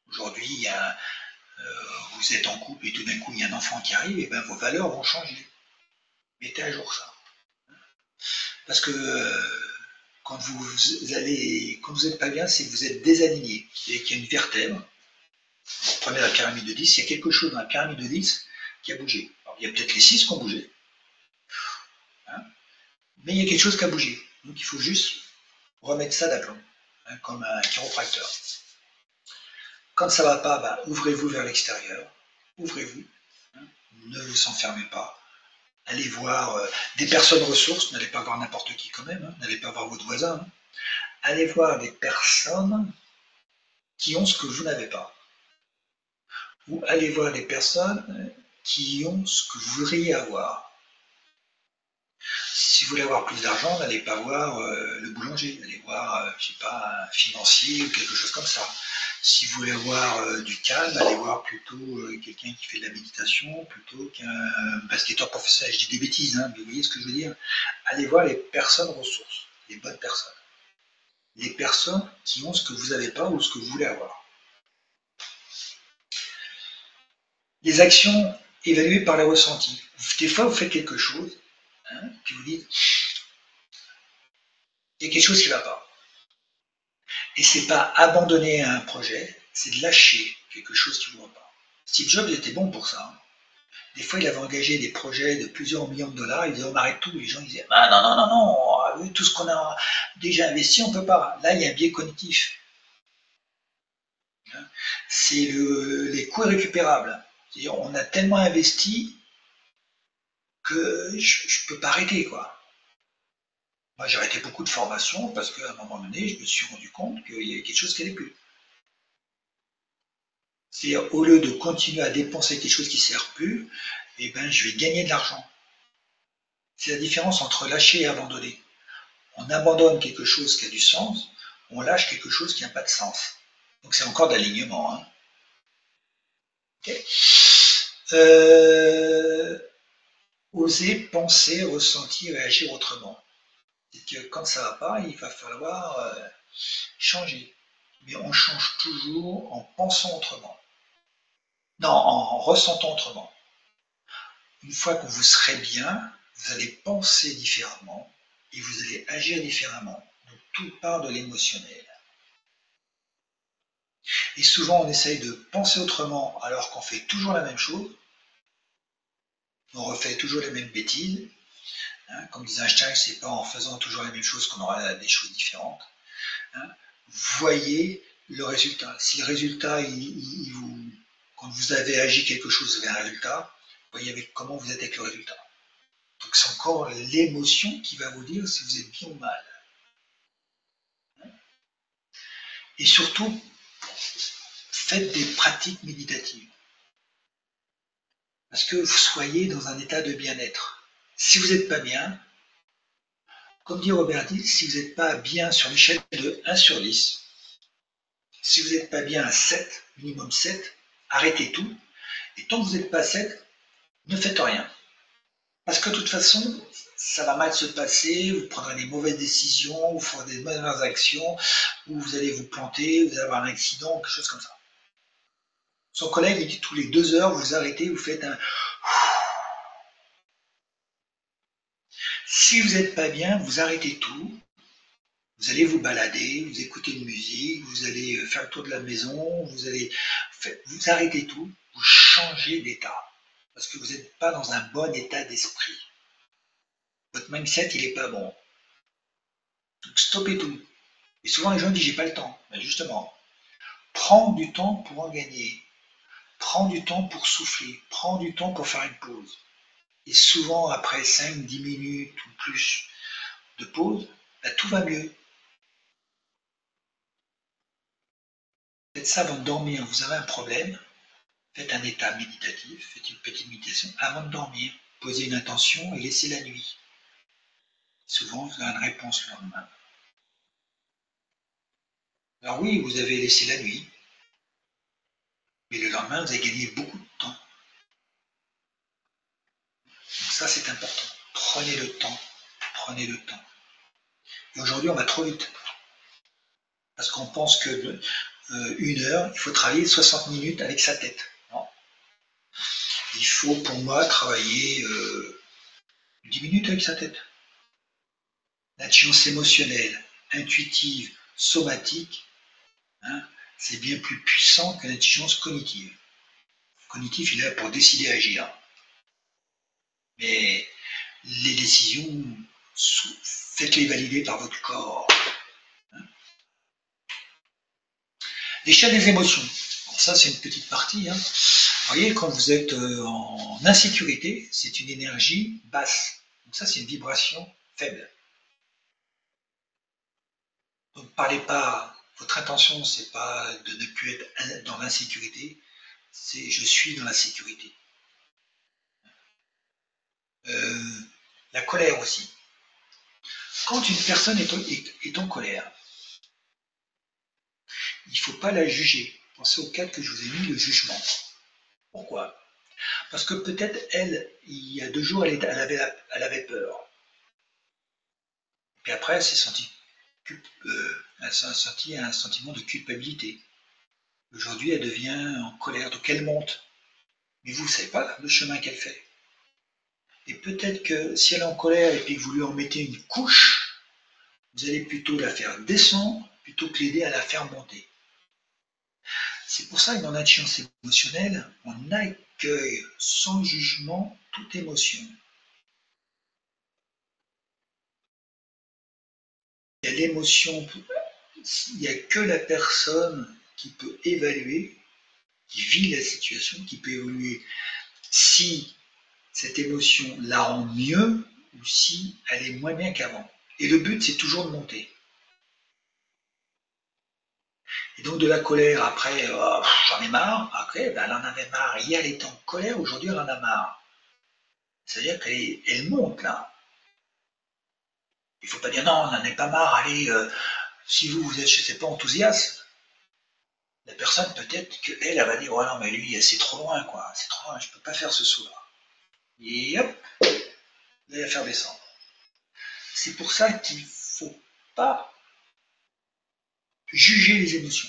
Aujourd'hui, vous êtes en couple et tout d'un coup, il y a un enfant qui arrive, et bien vos valeurs vont changer. Mettez à jour ça. Parce que quand vous n'êtes pas bien, c'est que vous êtes désaligné. Et qu'il y a une vertèbre. Prenez la pyramide de 10, il y a quelque chose dans la pyramide de 10 qui a bougé. Alors, il y a peut-être les 6 qui ont bougé. Hein, mais il y a quelque chose qui a bougé. Donc il faut juste remettre ça d'aplomb, hein, comme un chiropracteur. Quand ça ne va pas, bah, ouvrez-vous vers l'extérieur. Ouvrez-vous. Hein, ne vous enfermez pas. Allez voir des personnes ressources. N'allez pas voir n'importe qui quand même. Hein, n'allez pas voir votre voisin. Hein. Allez voir des personnes qui ont ce que vous n'avez pas. ou allez voir des personnes qui ont ce que vous voudriez avoir. Si vous voulez avoir plus d'argent, n'allez pas voir le boulanger, allez voir, je sais pas, un financier ou quelque chose comme ça. Si vous voulez avoir du calme, allez voir plutôt quelqu'un qui fait de la méditation plutôt qu'un basketteur professionnel. Je dis des bêtises, hein, mais vous voyez ce que je veux dire. Allez voir les personnes ressources, les bonnes personnes. Les personnes qui ont ce que vous n'avez pas ou ce que vous voulez avoir. Les actions évaluées par les ressentis. Des fois, vous faites quelque chose, hein, puis vous dites, il y a quelque chose qui ne va pas. Et c'est pas abandonner un projet, c'est de lâcher quelque chose qui ne vous va pas. Steve Jobs était bon pour ça. Hein. Des fois, il avait engagé des projets de plusieurs millions de dollars, il disait on arrête tout. Les gens disaient ah non, non, non, non, tout ce qu'on a déjà investi, on ne peut pas. Là, il y a un biais cognitif. C'est les coûts irrécupérables. C'est-à-dire, on a tellement investi que je ne peux pas arrêter, quoi. Moi, j'ai arrêté beaucoup de formations parce qu'à un moment donné, je me suis rendu compte qu'il y avait quelque chose qui n'allait plus. C'est-à-dire, au lieu de continuer à dépenser quelque chose qui ne sert plus, eh ben, je vais gagner de l'argent. C'est la différence entre lâcher et abandonner. On abandonne quelque chose qui a du sens, on lâche quelque chose qui n'a pas de sens. Donc c'est encore d'alignement. Hein. Okay. Oser penser, ressentir et agir autrement. C'est que quand ça ne va pas, il va falloir changer. Mais on change toujours en pensant autrement. Non, en ressentant autrement. Une fois que vous serez bien, vous allez penser différemment et vous allez agir différemment. Donc tout part de l'émotionnel. Et souvent on essaye de penser autrement alors qu'on fait toujours la même chose. On refait toujours les mêmes bêtises. Hein. Comme disait Einstein, c'est pas en faisant toujours la même chose qu'on aura des choses différentes. Hein. Voyez le résultat. Si le résultat, quand vous avez agi quelque chose, vous avez un résultat, voyez avec comment vous êtes avec le résultat. Donc c'est encore l'émotion qui va vous dire si vous êtes bien ou mal. Et surtout, faites des pratiques méditatives. Parce que vous soyez dans un état de bien-être. Si vous n'êtes pas bien, comme dit Robert Dill, si vous n'êtes pas bien sur l'échelle de 1 sur 10, si vous n'êtes pas bien à 7, minimum 7, arrêtez tout. Et tant que vous n'êtes pas à 7, ne faites rien. Parce que de toute façon, ça va mal se passer, vous prendrez des mauvaises décisions, vous ferez des mauvaises actions, ou vous allez vous planter, vous allez avoir un accident, quelque chose comme ça. Son collègue, il dit tous les 2 heures, vous arrêtez, vous faites un... Si vous n'êtes pas bien, vous arrêtez tout, vous allez vous balader, vous écoutez une musique, vous allez faire le tour de la maison, vous arrêtez tout, vous changez d'état. Parce que vous n'êtes pas dans un bon état d'esprit. Votre mindset, il n'est pas bon. Donc stoppez tout. Et souvent les gens disent j'ai pas le temps. Ben justement, prends du temps pour en gagner. Prends du temps pour souffler. Prends du temps pour faire une pause. Et souvent après 5-10 minutes ou plus de pause, ben, tout va mieux. Faites ça avant de dormir. Vous avez un problème, faites un état méditatif, faites une petite méditation avant de dormir. Posez une intention et laissez la nuit. Souvent, vous avez une réponse le lendemain. Alors oui, vous avez laissé la nuit, mais le lendemain, vous avez gagné beaucoup de temps. Donc ça, c'est important. Prenez le temps. Prenez le temps. Et aujourd'hui, on va trop vite. Parce qu'on pense que 1 heure, il faut travailler 60 minutes avec sa tête. Non. Il faut, pour moi, travailler 10 minutes avec sa tête. L'intelligence émotionnelle, intuitive, somatique, hein, c'est bien plus puissant que l'intelligence cognitive. Le cognitif, il est là pour décider et agir. Mais les décisions, faites-les valider par votre corps. Hein. L'échelle des émotions. Alors ça, c'est une petite partie. Hein. Vous voyez, quand vous êtes en insécurité, c'est une énergie basse. Donc ça, c'est une vibration faible. Donc parlez pas, votre intention, c'est pas de ne plus être dans l'insécurité, c'est je suis dans la sécurité. La colère aussi. Quand une personne est en colère, il ne faut pas la juger. Pensez au cadre que je vous ai mis, le jugement. Pourquoi? Parce que peut-être elle, il y a 2 jours, elle avait peur. Puis après, elle a senti un sentiment de culpabilité. Aujourd'hui, elle devient en colère, donc elle monte. Mais vous ne savez pas le chemin qu'elle fait. Et peut-être que si elle est en colère et puis que vous lui en mettez une couche, vous allez plutôt la faire descendre plutôt que l'aider à la faire monter. C'est pour ça que dans l'intelligence émotionnelle, on accueille sans jugement toute émotion. Il y a l'émotion, il n'y a que la personne qui peut évaluer, qui vit la situation, qui peut évoluer si cette émotion la rend mieux ou si elle est moins bien qu'avant. Et le but, c'est toujours de monter. Et donc de la colère, après, j'en ai marre, après, ben, elle en avait marre. Hier, elle était en colère, aujourd'hui, elle en a marre. C'est-à-dire qu'elle monte, là. Il ne faut pas dire non, on n'en est pas marre, allez, si vous êtes, je ne sais pas, enthousiaste, la personne, peut-être qu'elle, elle va dire, ouais, non, mais lui, c'est trop loin, quoi, c'est trop loin, je ne peux pas faire ce saut-là. Et hop, vous allez la faire descendre. C'est pour ça qu'il ne faut pas juger les émotions.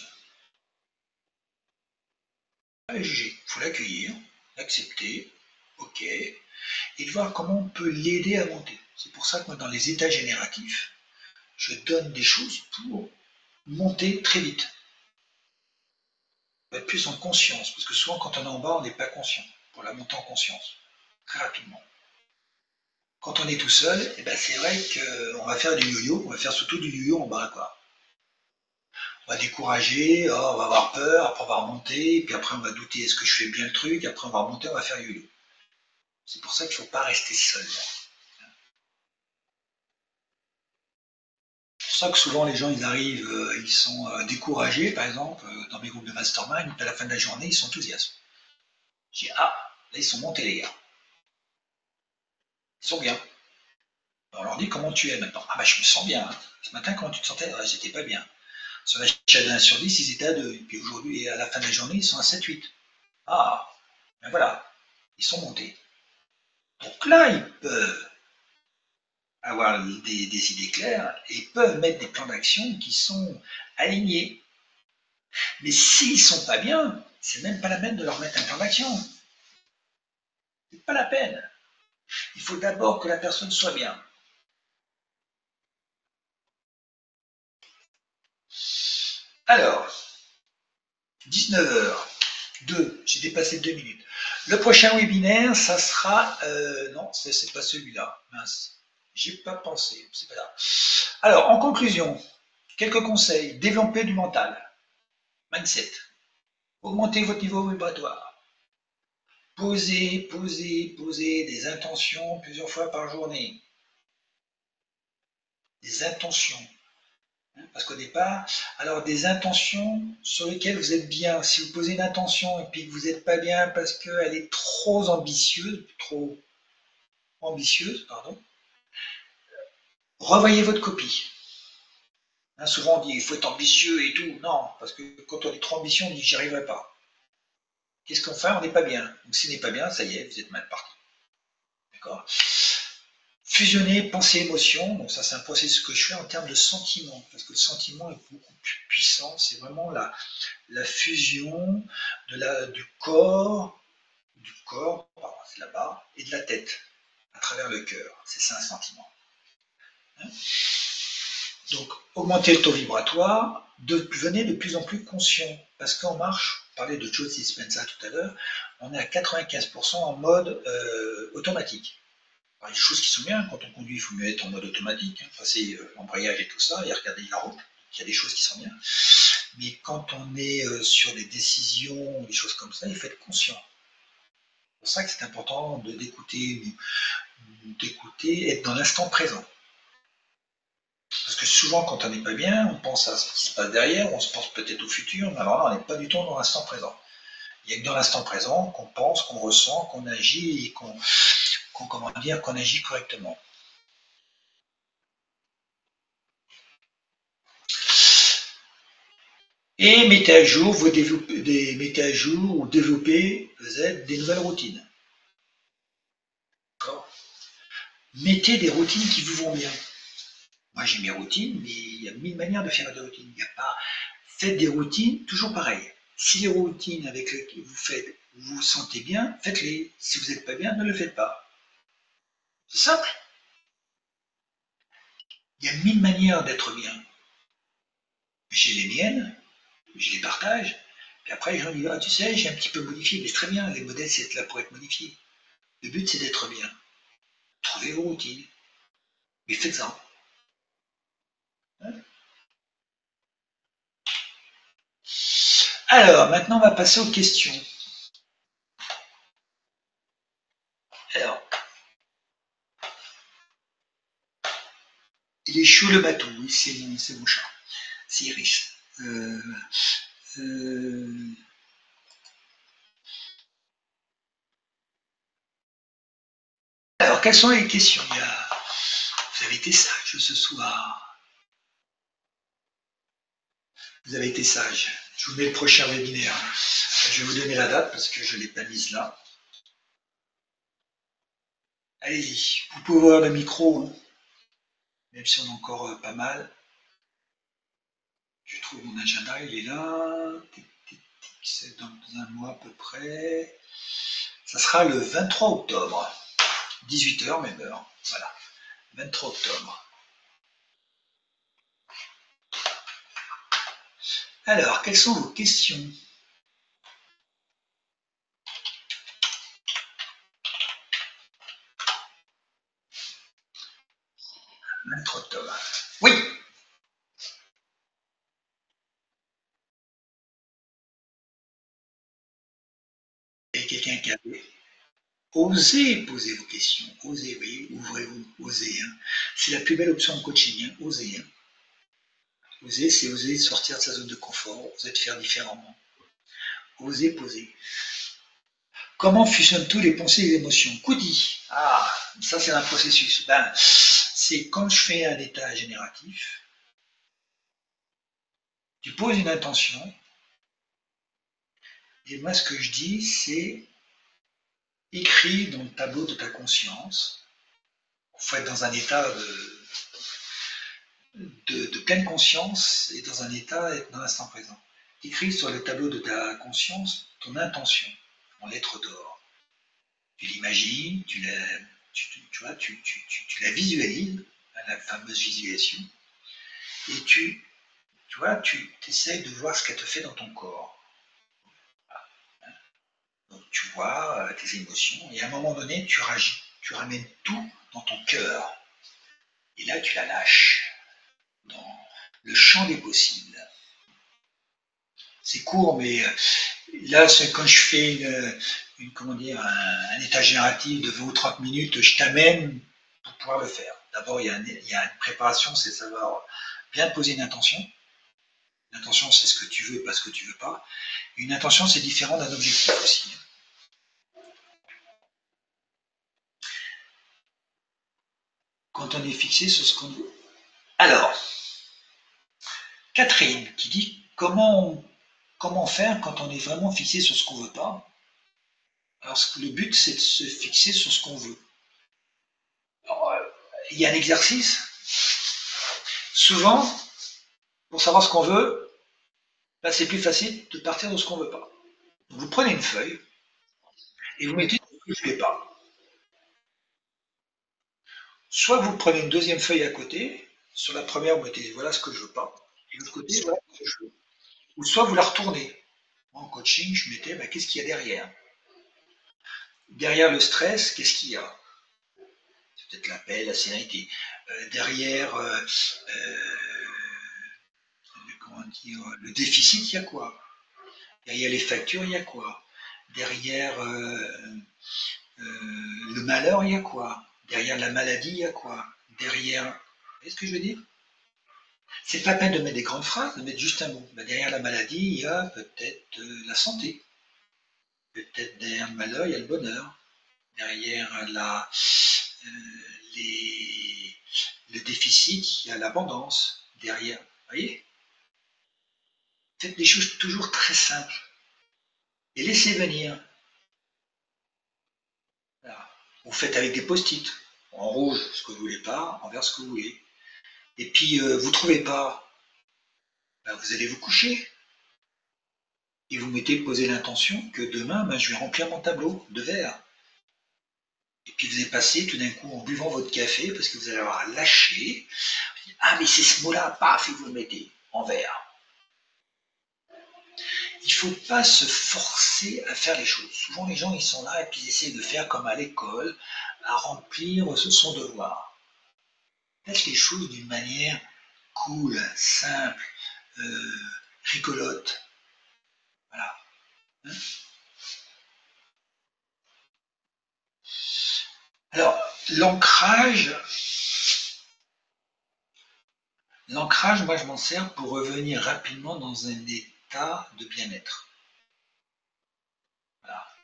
Pas les juger, il faut l'accueillir, l'accepter, ok, et de voir comment on peut l'aider à monter. C'est pour ça que moi, dans les états génératifs, je donne des choses pour monter très vite. Être plus en conscience, parce que souvent quand on est en bas, on n'est pas conscient, pour la montée en conscience, très rapidement. Quand on est tout seul, eh ben c'est vrai qu'on va faire du yo-yo, on va faire surtout du yo-yo en bas, quoi. On va décourager, on va avoir peur, après on va remonter, puis après on va douter, est-ce que je fais bien le truc, après on va remonter, on va faire yo-yo. C'est pour ça qu'il ne faut pas rester seul. C'est pour ça que souvent les gens, ils arrivent, ils sont découragés, par exemple, dans mes groupes de mastermind, à la fin de la journée, ils sont enthousiastes. Je dis, ah, là ils sont montés les gars. Ils sont bien. On leur dit comment tu es maintenant. Ah bah je me sens bien. Hein. Ce matin, comment tu te sentais? Ah, j'étais pas bien. Sur la échelle de 1 sur 10, ils étaient à 2. Et puis aujourd'hui, à la fin de la journée, ils sont à 7-8. Ah, ben voilà, ils sont montés. Donc là, ils peuvent avoir des idées claires et peuvent mettre des plans d'action qui sont alignés. Mais s'ils sont pas bien, c'est même pas la peine de leur mettre un plan d'action. C'est pas la peine. Il faut d'abord que la personne soit bien. Alors, 19h02, j'ai dépassé 2 minutes. Le prochain webinaire, ça sera... non, c'est pas celui-là. Mince. J'ai pas pensé. C'est pas là. Alors, en conclusion, quelques conseils. Développer du mental. Mindset. Augmenter votre niveau vibratoire. Posez des intentions plusieurs fois par journée. Des intentions. Parce qu'au départ, alors des intentions sur lesquelles vous êtes bien. Si vous posez une intention et puis que vous n'êtes pas bien parce qu'elle est trop ambitieuse, pardon, revoyez votre copie. Hein, souvent on dit il faut être ambitieux et tout. Non, parce que quand on est trop ambitieux, on dit j'y arriverai pas. Qu'est-ce qu'on fait? On n'est pas bien. Donc s'il n'est pas bien, ça y est, vous êtes mal parti. D'accord? Fusionner pensée émotion, donc ça c'est un processus que je fais en termes de sentiment, parce que le sentiment est beaucoup plus puissant, c'est vraiment la fusion du corps, c'est là-bas, et de la tête, à travers le cœur, c'est ça un sentiment. Hein? Donc augmenter le taux vibratoire, devenez de plus en plus conscient, parce qu'en marche, on parlait de Joe Dispenza tout à l'heure, on est à 95% en mode automatique. Alors, il y a des choses qui sont bien, quand on conduit, il faut mieux être en mode automatique, hein, passer l'embrayage et tout ça, et regarder la route, il y a des choses qui sont bien. Mais quand on est sur des décisions, des choses comme ça, il faut être conscient. C'est pour ça que c'est important d'écouter, être dans l'instant présent. Parce que souvent, quand on n'est pas bien, on pense à ce qui se passe derrière, on se pense peut-être au futur, mais alors là, on n'est pas du tout dans l'instant présent. Il n'y a que dans l'instant présent qu'on pense, qu'on ressent, qu'on agit et qu'on agit correctement. Et mettez à jour ou développez des nouvelles routines. Mettez des routines qui vous vont bien. Moi j'ai mes routines, mais il y a mille manières de faire des routines. Il y a pas. Faites des routines toujours pareilles. Si les routines avec lesquelles vous faites, vous vous sentez bien, faites-les. Si vous n'êtes pas bien, ne le faites pas. C'est simple. Il y a mille manières d'être bien. J'ai les miennes, je les partage, puis après les gens disent, ah tu sais, j'ai un petit peu modifié, mais c'est très bien, les modèles c'est là pour être modifiés. Le but c'est d'être bien. Trouvez vos routines, mais faites ça. Alors, maintenant on va passer aux questions. Alors, il est chaud le bateau, oui, c'est mon chat, c'est Iris. Euh, alors, quelles sont les questions? Vous avez été sage ce soir. Vous avez été sage. Je vous mets le prochain webinaire. Je vais vous donner la date parce que je ne l'ai pas mise là. Allez-y, vous pouvez voir le micro, hein, même si on a encore pas mal. Je trouve mon agenda, il est là. C'est dans un mois à peu près. Ça sera le 23 octobre, 18h même heure. Voilà, 23 octobre. Alors, quelles sont vos questions? Octobre. Oui. Et quelqu'un qui avait osé poser vos questions. Osez, oui, ouvrez-vous, osez. Hein. C'est la plus belle option de coaching, hein. Osez. Hein. Oser, c'est oser sortir de sa zone de confort, oser faire différemment. Oser poser. Comment fusionnent tous les pensées et les émotions? Coudi. Ah, ça c'est un processus. Ben, c'est quand je fais un état génératif, tu poses une intention, et moi ce que je dis, c'est écris dans le tableau de ta conscience. Il faut être dans un état de pleine conscience et dans un état être dans l'instant présent. Écris sur le tableau de ta conscience ton intention en lettres d'or. Tu l'imagines, tu la visualises, la fameuse visualisation, et tu essayes de voir ce qu'elle te fait dans ton corps. Donc tu vois tes émotions, et à un moment donné, tu ramènes tout dans ton cœur. Et là, tu la lâches dans le champ des possibles. C'est court, mais là, c'est quand je fais un état génératif de 20 ou 30 minutes, je t'amène pour pouvoir le faire. D'abord, il y a une préparation, c'est savoir bien poser une intention. L'intention, c'est ce que tu veux, pas ce que tu veux pas. Une intention, c'est différent d'un objectif aussi. Quand on est fixé sur ce qu'on veut. Alors, Catherine qui dit comment faire quand on est vraiment fixé sur ce qu'on veut pas. Alors, le but, c'est de se fixer sur ce qu'on veut. Alors, il y a un exercice. Souvent, pour savoir ce qu'on veut, là, c'est plus facile de partir de ce qu'on veut pas. Donc, vous prenez une feuille et vous mettez ce que je ne veux pas. Soit vous prenez une deuxième feuille à côté, sur la première vous mettez voilà ce que je veux pas, et de l'autre côté voilà ce que je veux. Ou soit vous la retournez. Moi, en coaching, je mettais qu'est-ce qu'il y a derrière? Derrière le stress, qu'est-ce qu'il y a? C'est peut-être la paix, la sérénité. Derrière comment dire, le déficit, il y a quoi? Derrière les factures, il y a quoi? Derrière le malheur, il y a quoi? Derrière la maladie, il y a quoi? Derrière. Vous voyez ce que je veux dire? C'est pas la peine de mettre des grandes phrases, de mettre juste un mot. Ben, derrière la maladie, il y a peut-être la santé. Peut-être derrière le malheur, il y a le bonheur. Derrière les, le déficit, il y a l'abondance. Derrière, vous voyez, faites des choses toujours très simples et laissez venir. Voilà. Vous faites avec des post-it, en rouge ce que vous voulez pas, en vert ce que vous voulez. Et puis vous ne trouvez pas, ben, vous allez vous coucher et vous mettez poser l'intention que demain, ben, je vais remplir mon tableau de verre. Et puis vous allez passer tout d'un coup en buvant votre café parce que vous allez avoir lâché. Ah mais c'est ce mot-là, paf, et vous le mettez en vert. Il ne faut pas se forcer à faire les choses. Souvent les gens ils sont là et puis ils essaient de faire comme à l'école, à remplir son devoir. Faites les choses d'une manière cool, simple, rigolote. Voilà. Hein. Alors, l'ancrage, moi je m'en sers pour revenir rapidement dans un état de bien-être. Voilà.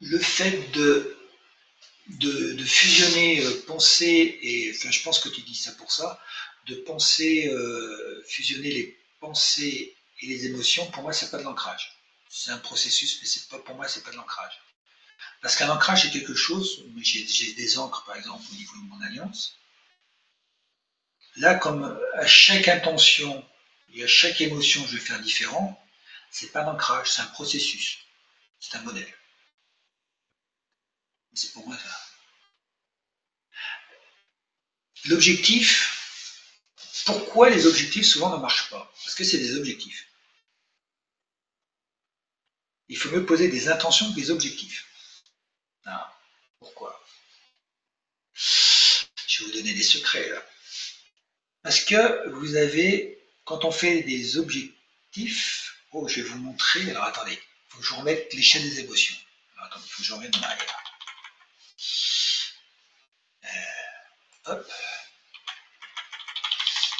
Le fait de fusionner pensée et, enfin je pense que tu dis ça pour ça, de penser, fusionner les pensées et les émotions, pour moi c'est pas de l'ancrage. C'est un processus, mais c'est pas, pour moi c'est pas de l'ancrage. Parce qu'un ancrage c'est quelque chose, j'ai des encres par exemple au niveau de mon alliance. Là, comme à chaque intention et à chaque émotion je vais faire différent, c'est pas un ancrage, c'est un processus, c'est un modèle. C'est pour moi ça. L'objectif, pourquoi les objectifs souvent ne marchent pas? Parce que c'est des objectifs. Il faut mieux poser des intentions que des objectifs. Ah, pourquoi? Je vais vous donner des secrets là. Parce que vous avez, quand on fait des objectifs, oh, je vais vous montrer, alors attendez, il faut que je remette l'échelle des émotions. Alors, attendez, il faut que je remette en arrière. Hop,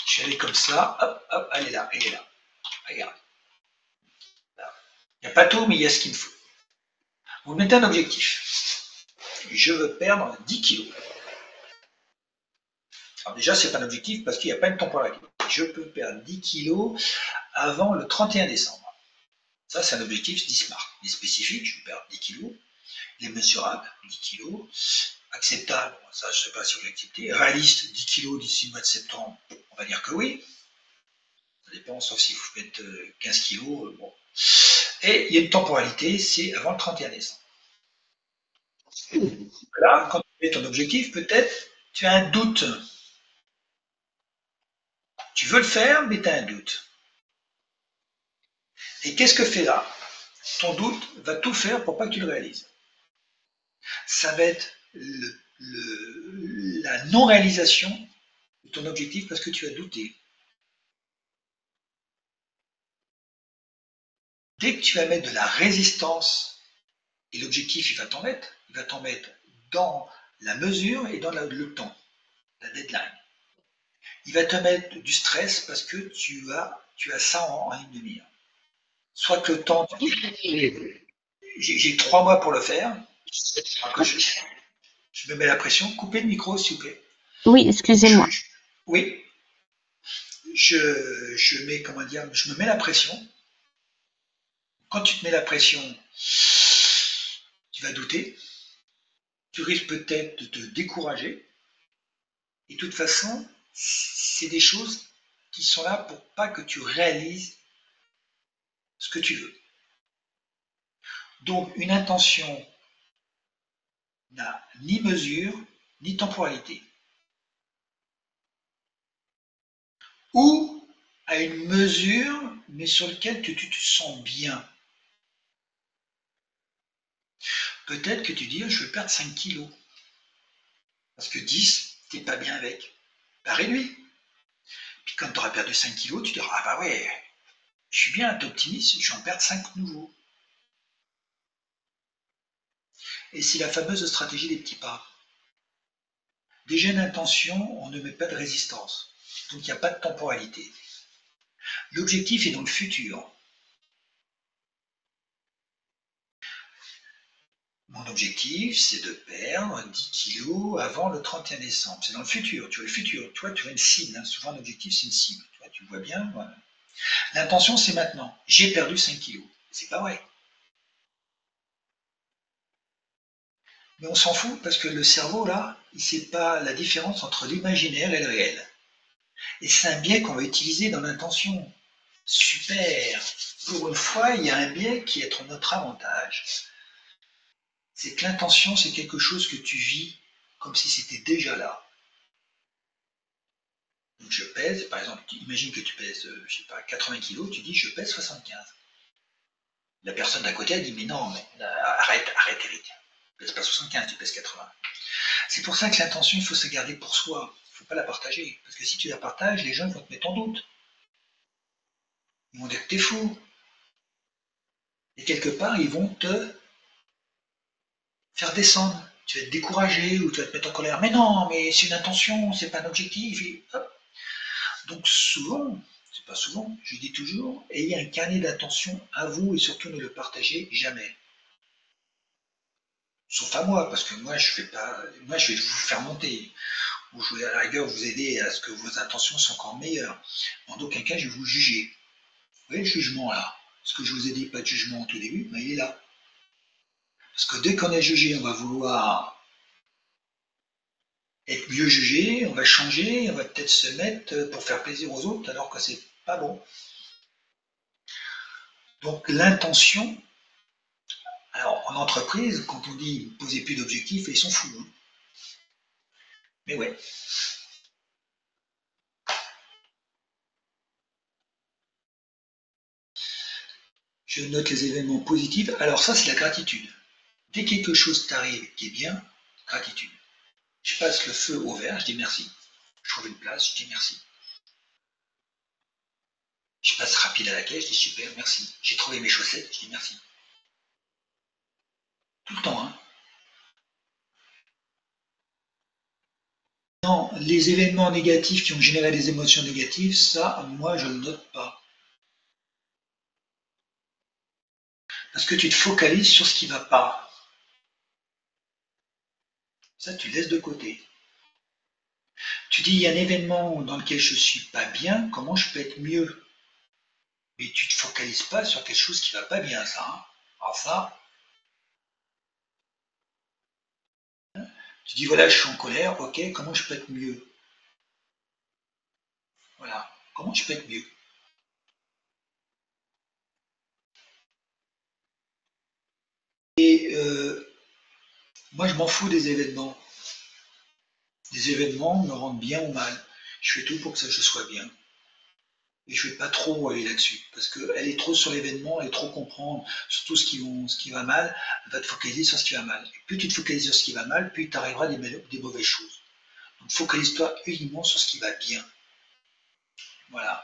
je vais aller comme ça, hop, hop, elle est là, regarde. Il n'y a pas tout, mais il y a ce qu'il me faut. Vous mettez un objectif. Je veux perdre 10 kilos. Alors déjà, c'est pas un objectif parce qu'il n'y a pas une temporalité. Je peux perdre 10 kilos avant le 31 décembre. Ça, c'est un objectif SMART. Il est spécifique, je perds 10 kilos. Il est mesurable, 10 kilos. Acceptable, ça, je ne sais pas si vous l'acceptez. Réaliste, 10 kilos d'ici le mois de septembre, on va dire que oui. Ça dépend, sauf si vous faites 15 kilos. Bon. Et il y a une temporalité, c'est avant le 31 décembre. Là, quand tu mets ton objectif, peut-être tu as un doute. Tu veux le faire, mais tu as un doute. Et qu'est-ce que fait là? Ton doute va tout faire pour pas que tu le réalises. Ça va être la non-réalisation de ton objectif parce que tu as douté. Dès que tu vas mettre de la résistance, et l'objectif il va t'en mettre dans la mesure et dans le temps, la deadline. Il va te mettre du stress parce que tu as ça en ligne de mire. Soit que le temps, j'ai 3 mois pour le faire, je me mets la pression, coupez le micro s'il vous plaît. Oui, excusez-moi. Oui, je mets, comment dire, je me mets la pression. Quand tu te mets la pression, tu vas douter, tu risques peut-être de te décourager. Et de toute façon, c'est des choses qui sont là pour pas que tu réalises ce que tu veux. Donc une intention n'a ni mesure, ni temporalité. Ou à une mesure, mais sur laquelle tu te sens bien. Peut-être que tu dis, je veux perdre 5 kilos. Parce que 10, t'es pas bien avec. Bah réduis. Puis quand tu auras perdu 5 kilos, tu diras, ah bah ouais, je suis bien, t'es optimiste, je vais en perdre 5 nouveaux. Et c'est la fameuse stratégie des petits pas. Déjà une intention, on ne met pas de résistance. Donc il n'y a pas de temporalité. L'objectif est dans le futur. Mon objectif, c'est de perdre 10 kilos avant le 31 décembre. C'est dans le futur, tu vois le futur. Toi, tu vois une cible. Hein. Souvent, un objectif, c'est une cible. Tu le vois bien. Voilà. L'intention, c'est maintenant. J'ai perdu 5 kilos. C'est pas vrai. Mais on s'en fout parce que le cerveau, là, il ne sait pas la différence entre l'imaginaire et le réel. Et c'est un biais qu'on va utiliser dans l'intention. Super. Pour une fois, il y a un biais qui est à notre avantage. C'est que l'intention, c'est quelque chose que tu vis comme si c'était déjà là. Donc je pèse, par exemple, imagine que tu pèses, je sais pas, 80 kilos, tu dis je pèse 75. La personne d'à côté, elle dit mais non, mais arrête Eric, tu pèses pas 75, tu pèses 80. C'est pour ça que l'intention, il faut se garder pour soi, il ne faut pas la partager. Parce que si tu la partages, les gens vont te mettre en doute. Ils vont dire que t'es fou. Et quelque part, ils vont te faire descendre. Tu vas être découragé ou tu vas te mettre en colère. Mais non, mais c'est une intention, c'est pas un objectif. Et hop. Donc souvent, c'est pas souvent, je dis toujours, ayez un carnet d'intention à vous et surtout ne le partagez jamais. Sauf à moi, parce que moi je fais pas, moi je vais vous faire monter, ou je vais à la rigueur vous aider à ce que vos intentions soient encore meilleures. En aucun cas je vais vous juger. Vous voyez le jugement là? Ce que je vous ai dit, pas de jugement au tout début, mais il est là. Parce que dès qu'on est jugé, on va vouloir être mieux jugé, on va changer, on va peut-être se mettre pour faire plaisir aux autres alors que c'est pas bon. Donc l'intention, alors en entreprise, quand on dit posez plus d'objectifs, ils sont fous. Hein. Mais ouais. Je note les événements positifs. Alors ça, c'est la gratitude. Dès que quelque chose t'arrive qui est bien, gratitude. Je passe le feu au vert, je dis merci. Je trouve une place, je dis merci. Je passe rapide à la caisse, je dis super, merci. J'ai trouvé mes chaussettes, je dis merci. Tout le temps, hein. Non, les événements négatifs qui ont généré des émotions négatives, ça, moi, je ne le note pas. Parce que tu te focalises sur ce qui ne va pas. Ça, tu laisses de côté. Tu dis, il y a un événement dans lequel je ne suis pas bien, comment je peux être mieux? Mais tu ne te focalises pas sur quelque chose qui ne va pas bien, ça. Hein. Alors ça, tu dis, voilà, je suis en colère, ok, comment je peux être mieux? Voilà, comment je peux être mieux? Et moi, je m'en fous des événements. Les événements me rendent bien ou mal. Je fais tout pour que ça, je sois bien. Et je ne vais pas trop aller là-dessus, parce qu'elle est trop sur l'événement, elle est trop comprendre sur tout ce qui va mal, elle va te focaliser sur ce qui va mal. Et plus tu te focalises sur ce qui va mal, plus il t'arrivera des mauvaises choses. Donc focalise-toi uniquement sur ce qui va bien. Voilà.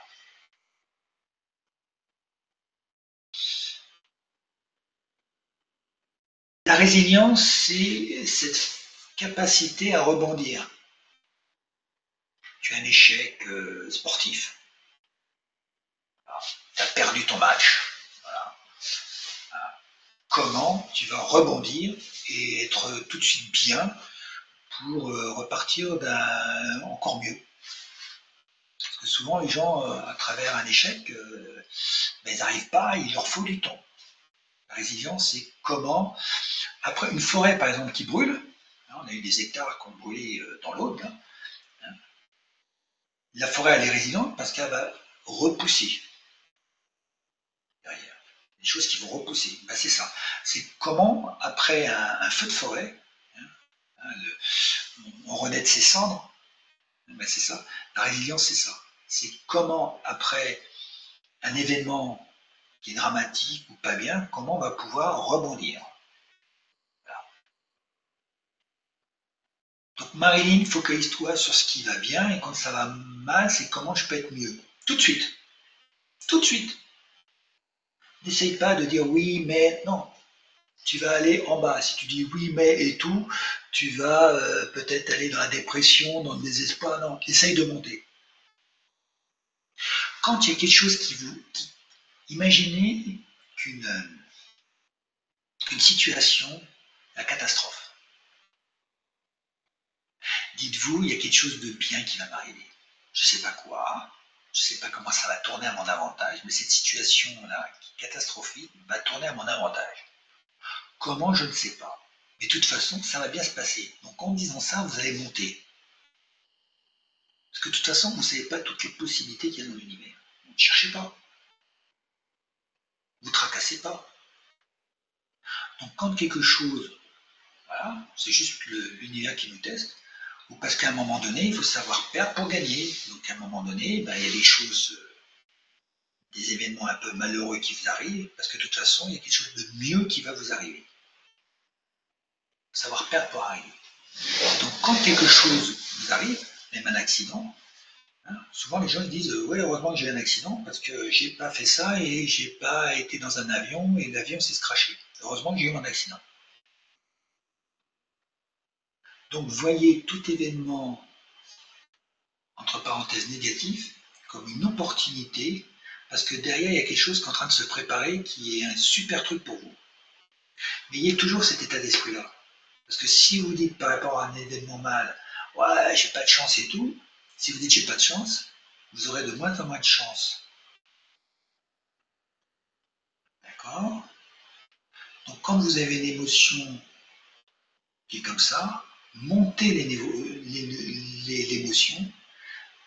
La résilience, c'est cette capacité à rebondir. Tu as un échec sportif, tu as perdu ton match. Voilà. Comment tu vas rebondir et être tout de suite bien pour repartir encore mieux. Parce que souvent, les gens, à travers un échec, ils n'arrivent pas, il leur faut du temps. La résilience, c'est comment, après une forêt, par exemple, qui brûle, hein, on a eu des hectares qui ont brûlé dans l'Aude, hein, la forêt, elle est résiliente parce qu'elle va repousser derrière. Des choses qui vont repousser. Ben, c'est ça. C'est comment, après un feu de forêt, hein, on renaît de ses cendres. Ben, c'est ça. La résilience, c'est ça. C'est comment, après un événement qui est dramatique ou pas bien, comment on va pouvoir rebondir. Voilà. Donc Marilyn, focalise-toi sur ce qui va bien et quand ça va mal, c'est comment je peux être mieux. Tout de suite. Tout de suite. N'essaye pas de dire oui, mais non. Tu vas aller en bas. Si tu dis oui, mais et tout, tu vas peut-être aller dans la dépression, dans le désespoir. Non, essaye de monter. Quand il y a quelque chose imaginez qu'une situation, la catastrophe. Dites-vous, il y a quelque chose de bien qui va m'arriver. Je ne sais pas quoi, je ne sais pas comment ça va tourner à mon avantage, mais cette situation-là, catastrophique, va tourner à mon avantage. Comment, je ne sais pas. Mais de toute façon, ça va bien se passer. Donc en disant ça, vous allez monter. Parce que de toute façon, vous ne savez pas toutes les possibilités qu'il y a dans l'univers. Ne cherchez pas. Vous ne tracassez pas. Donc quand quelque chose, voilà, c'est juste l'univers qui nous teste, ou parce qu'à un moment donné, il faut savoir perdre pour gagner. Donc à un moment donné, ben, il y a des choses, des événements un peu malheureux qui vous arrivent, parce que de toute façon, il y a quelque chose de mieux qui va vous arriver. Savoir perdre pour arriver. Donc quand quelque chose vous arrive, même un accident, hein, souvent les gens disent ouais, heureusement que j'ai eu un accident parce que j'ai pas fait ça et j'ai pas été dans un avion et l'avion s'est crashé. Heureusement que j'ai eu mon accident. Donc voyez tout événement entre parenthèses négatif comme une opportunité parce que derrière il y a quelque chose qui est en train de se préparer qui est un super truc pour vous. Mais ayez toujours cet état d'esprit là. Parce que si vous dites par rapport à un événement mal, ouais, j'ai pas de chance et tout, si vous dites j'ai pas de chance, vous aurez de moins en moins de chance. D'accord? Donc quand vous avez une émotion qui est comme ça, montez l'émotion,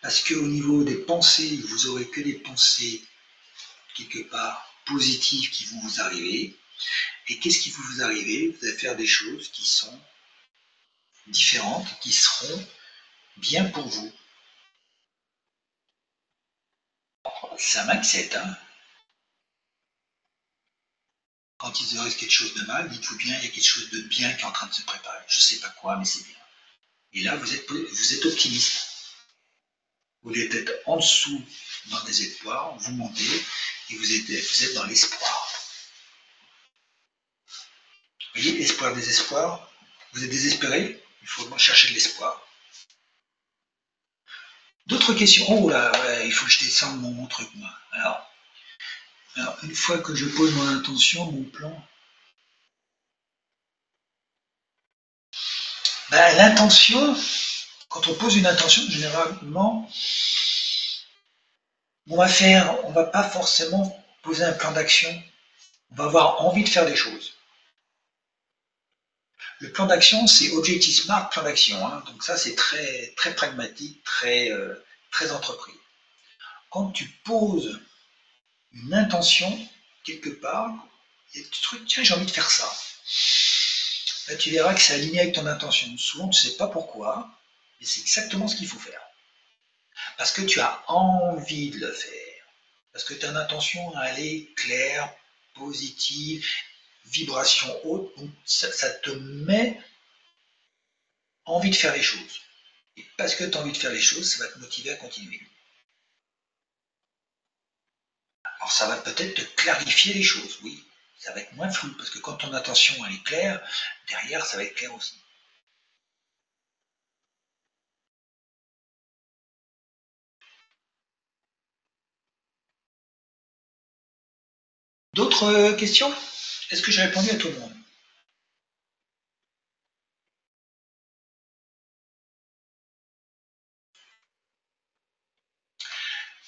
parce qu'au niveau des pensées, vous aurez que des pensées quelque part positives qui vont vous arriver. Et qu'est-ce qui va vous arriver? Vous allez faire des choses qui sont différentes, qui seront bien pour vous. C'est un mindset, hein? Quand il vous arrive quelque chose de mal, dites-vous bien, il y a quelque chose de bien qui est en train de se préparer. Je ne sais pas quoi, mais c'est bien. Et là, vous êtes optimiste. Au lieu d'être en dessous dans des espoirs, vous montez et vous êtes dans l'espoir. Vous voyez, espoir, désespoir. Vous êtes désespéré, il faut chercher de l'espoir. D'autres questions? Oh là, ouais, il faut que je descende mon truc, moi. Alors, une fois que je pose mon intention, mon plan, ben, l'intention, quand on pose une intention, généralement, on va pas forcément poser un plan d'action. On va avoir envie de faire des choses. Le plan d'action, c'est Objectif Smart, plan d'action. Hein. Donc ça, c'est très, très pragmatique, très entrepris. Quand tu poses une intention quelque part, et tu te dis, tiens, j'ai envie de faire ça. Là, tu verras que c'est aligné avec ton intention. Souvent, tu ne sais pas pourquoi, mais c'est exactement ce qu'il faut faire. Parce que tu as envie de le faire. Parce que ton intention, elle est claire, positive, vibration haute. Donc, ça te met envie de faire les choses. Et parce que tu as envie de faire les choses, ça va te motiver à continuer. Alors ça va peut-être te clarifier les choses, oui. Ça va être moins flou, parce que quand ton intention elle est claire, derrière ça va être clair aussi. D'autres questions? Est-ce que j'ai répondu à tout le monde?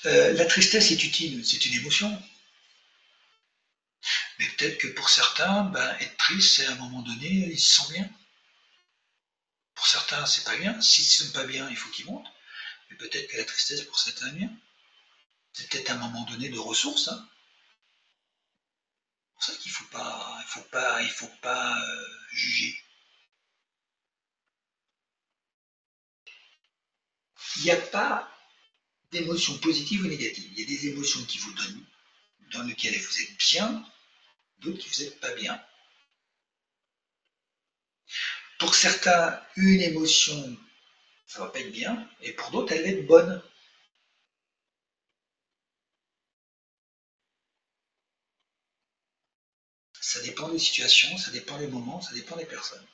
La tristesse est utile, c'est une émotion. Mais peut-être que pour certains, ben, être triste, c'est à un moment donné, ils se sentent bien. Pour certains, c'est pas bien. S'ils ne se sentent pas bien, il faut qu'ils montent. Mais peut-être que la tristesse, pour certains, est bien. C'est peut-être à un moment donné de ressources. Hein. C'est pour ça qu'il il faut pas juger. Il n'y a pas d'émotions positives ou négatives. Il y a des émotions qui vous donnent, dans lesquelles vous êtes bien, d'autres qui vous êtes pas bien. Pour certains, une émotion, ça va pas être bien, et pour d'autres, elle va être bonne. Ça dépend des situations, ça dépend des moments, ça dépend des personnes.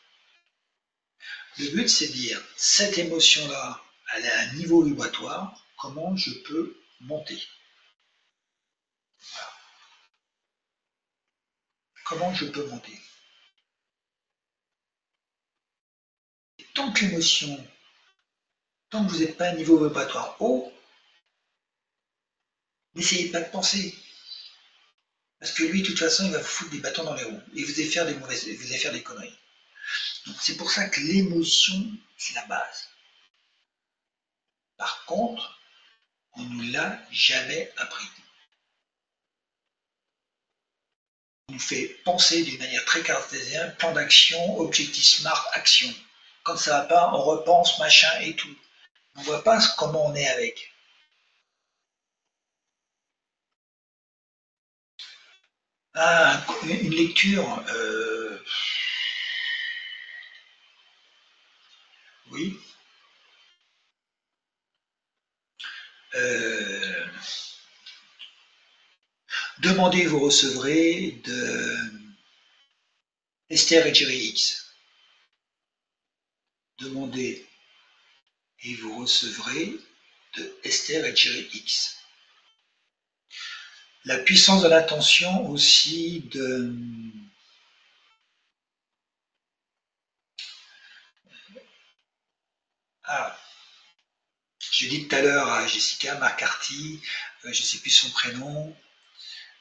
Le but, c'est de dire, cette émotion-là, elle est à un niveau vibratoire, comment je peux monter. Voilà. Comment je peux monter? Tant que l'émotion, tant que vous n'êtes pas à un niveau vibratoire haut, n'essayez pas de penser. Parce que lui, de toute façon, il va vous foutre des bâtons dans les roues. Et vous allez faire des mauvaises, vous allez faire des conneries. Donc c'est pour ça que l'émotion, c'est la base. Par contre, on ne nous l'a jamais appris. On nous fait penser d'une manière très cartésienne, plan d'action, objectif SMART, action. Quand ça va pas, on repense, machin et tout. On ne voit pas comment on est avec. Ah, une lecture, oui. Euh, Demandez, vous recevrez de Esther et Jerry X. Demandez et vous recevrez de Esther et Jerry X. La puissance de l'attention aussi de ah, j'ai dit tout à l'heure à Jessica McCarthy, je ne sais plus son prénom,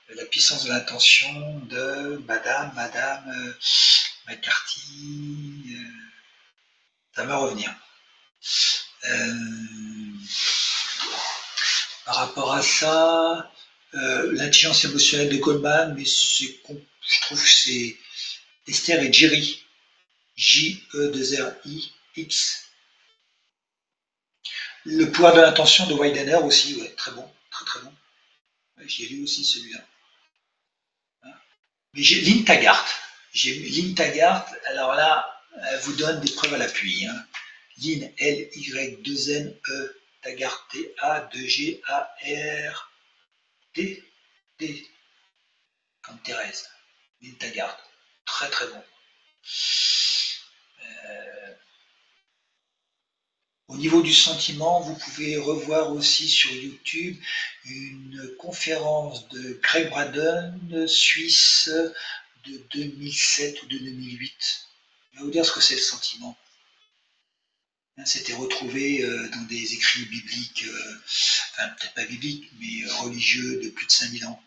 la puissance de l'intention de Madame McCarthy, ça va revenir. Euh, Par rapport à ça, l'intelligence émotionnelle de Goldman, mais je trouve que c'est Esther et Jerry, J-E-2-R-I-X. Le pouvoir de l'intention de Weidener aussi, ouais, très bon, très très bon. Ouais, j'ai lu aussi celui-là. Hein. Mais j'ai Lynn Taggart. J'ai Lynn Taggart, alors là, elle vous donne des preuves à l'appui. Hein. Lynn, L-Y-2-N-E, Taggart, T-A-2-G-A-R-T, T, comme Thérèse. Lynn Taggart, très très bon. Au niveau du sentiment, vous pouvez revoir aussi sur YouTube une conférence de Greg Braden, Suisse, de 2007 ou de 2008. Il va vous dire ce que c'est le sentiment. C'était retrouvé dans des écrits bibliques, enfin peut-être pas bibliques, mais religieux de plus de 5000 ans.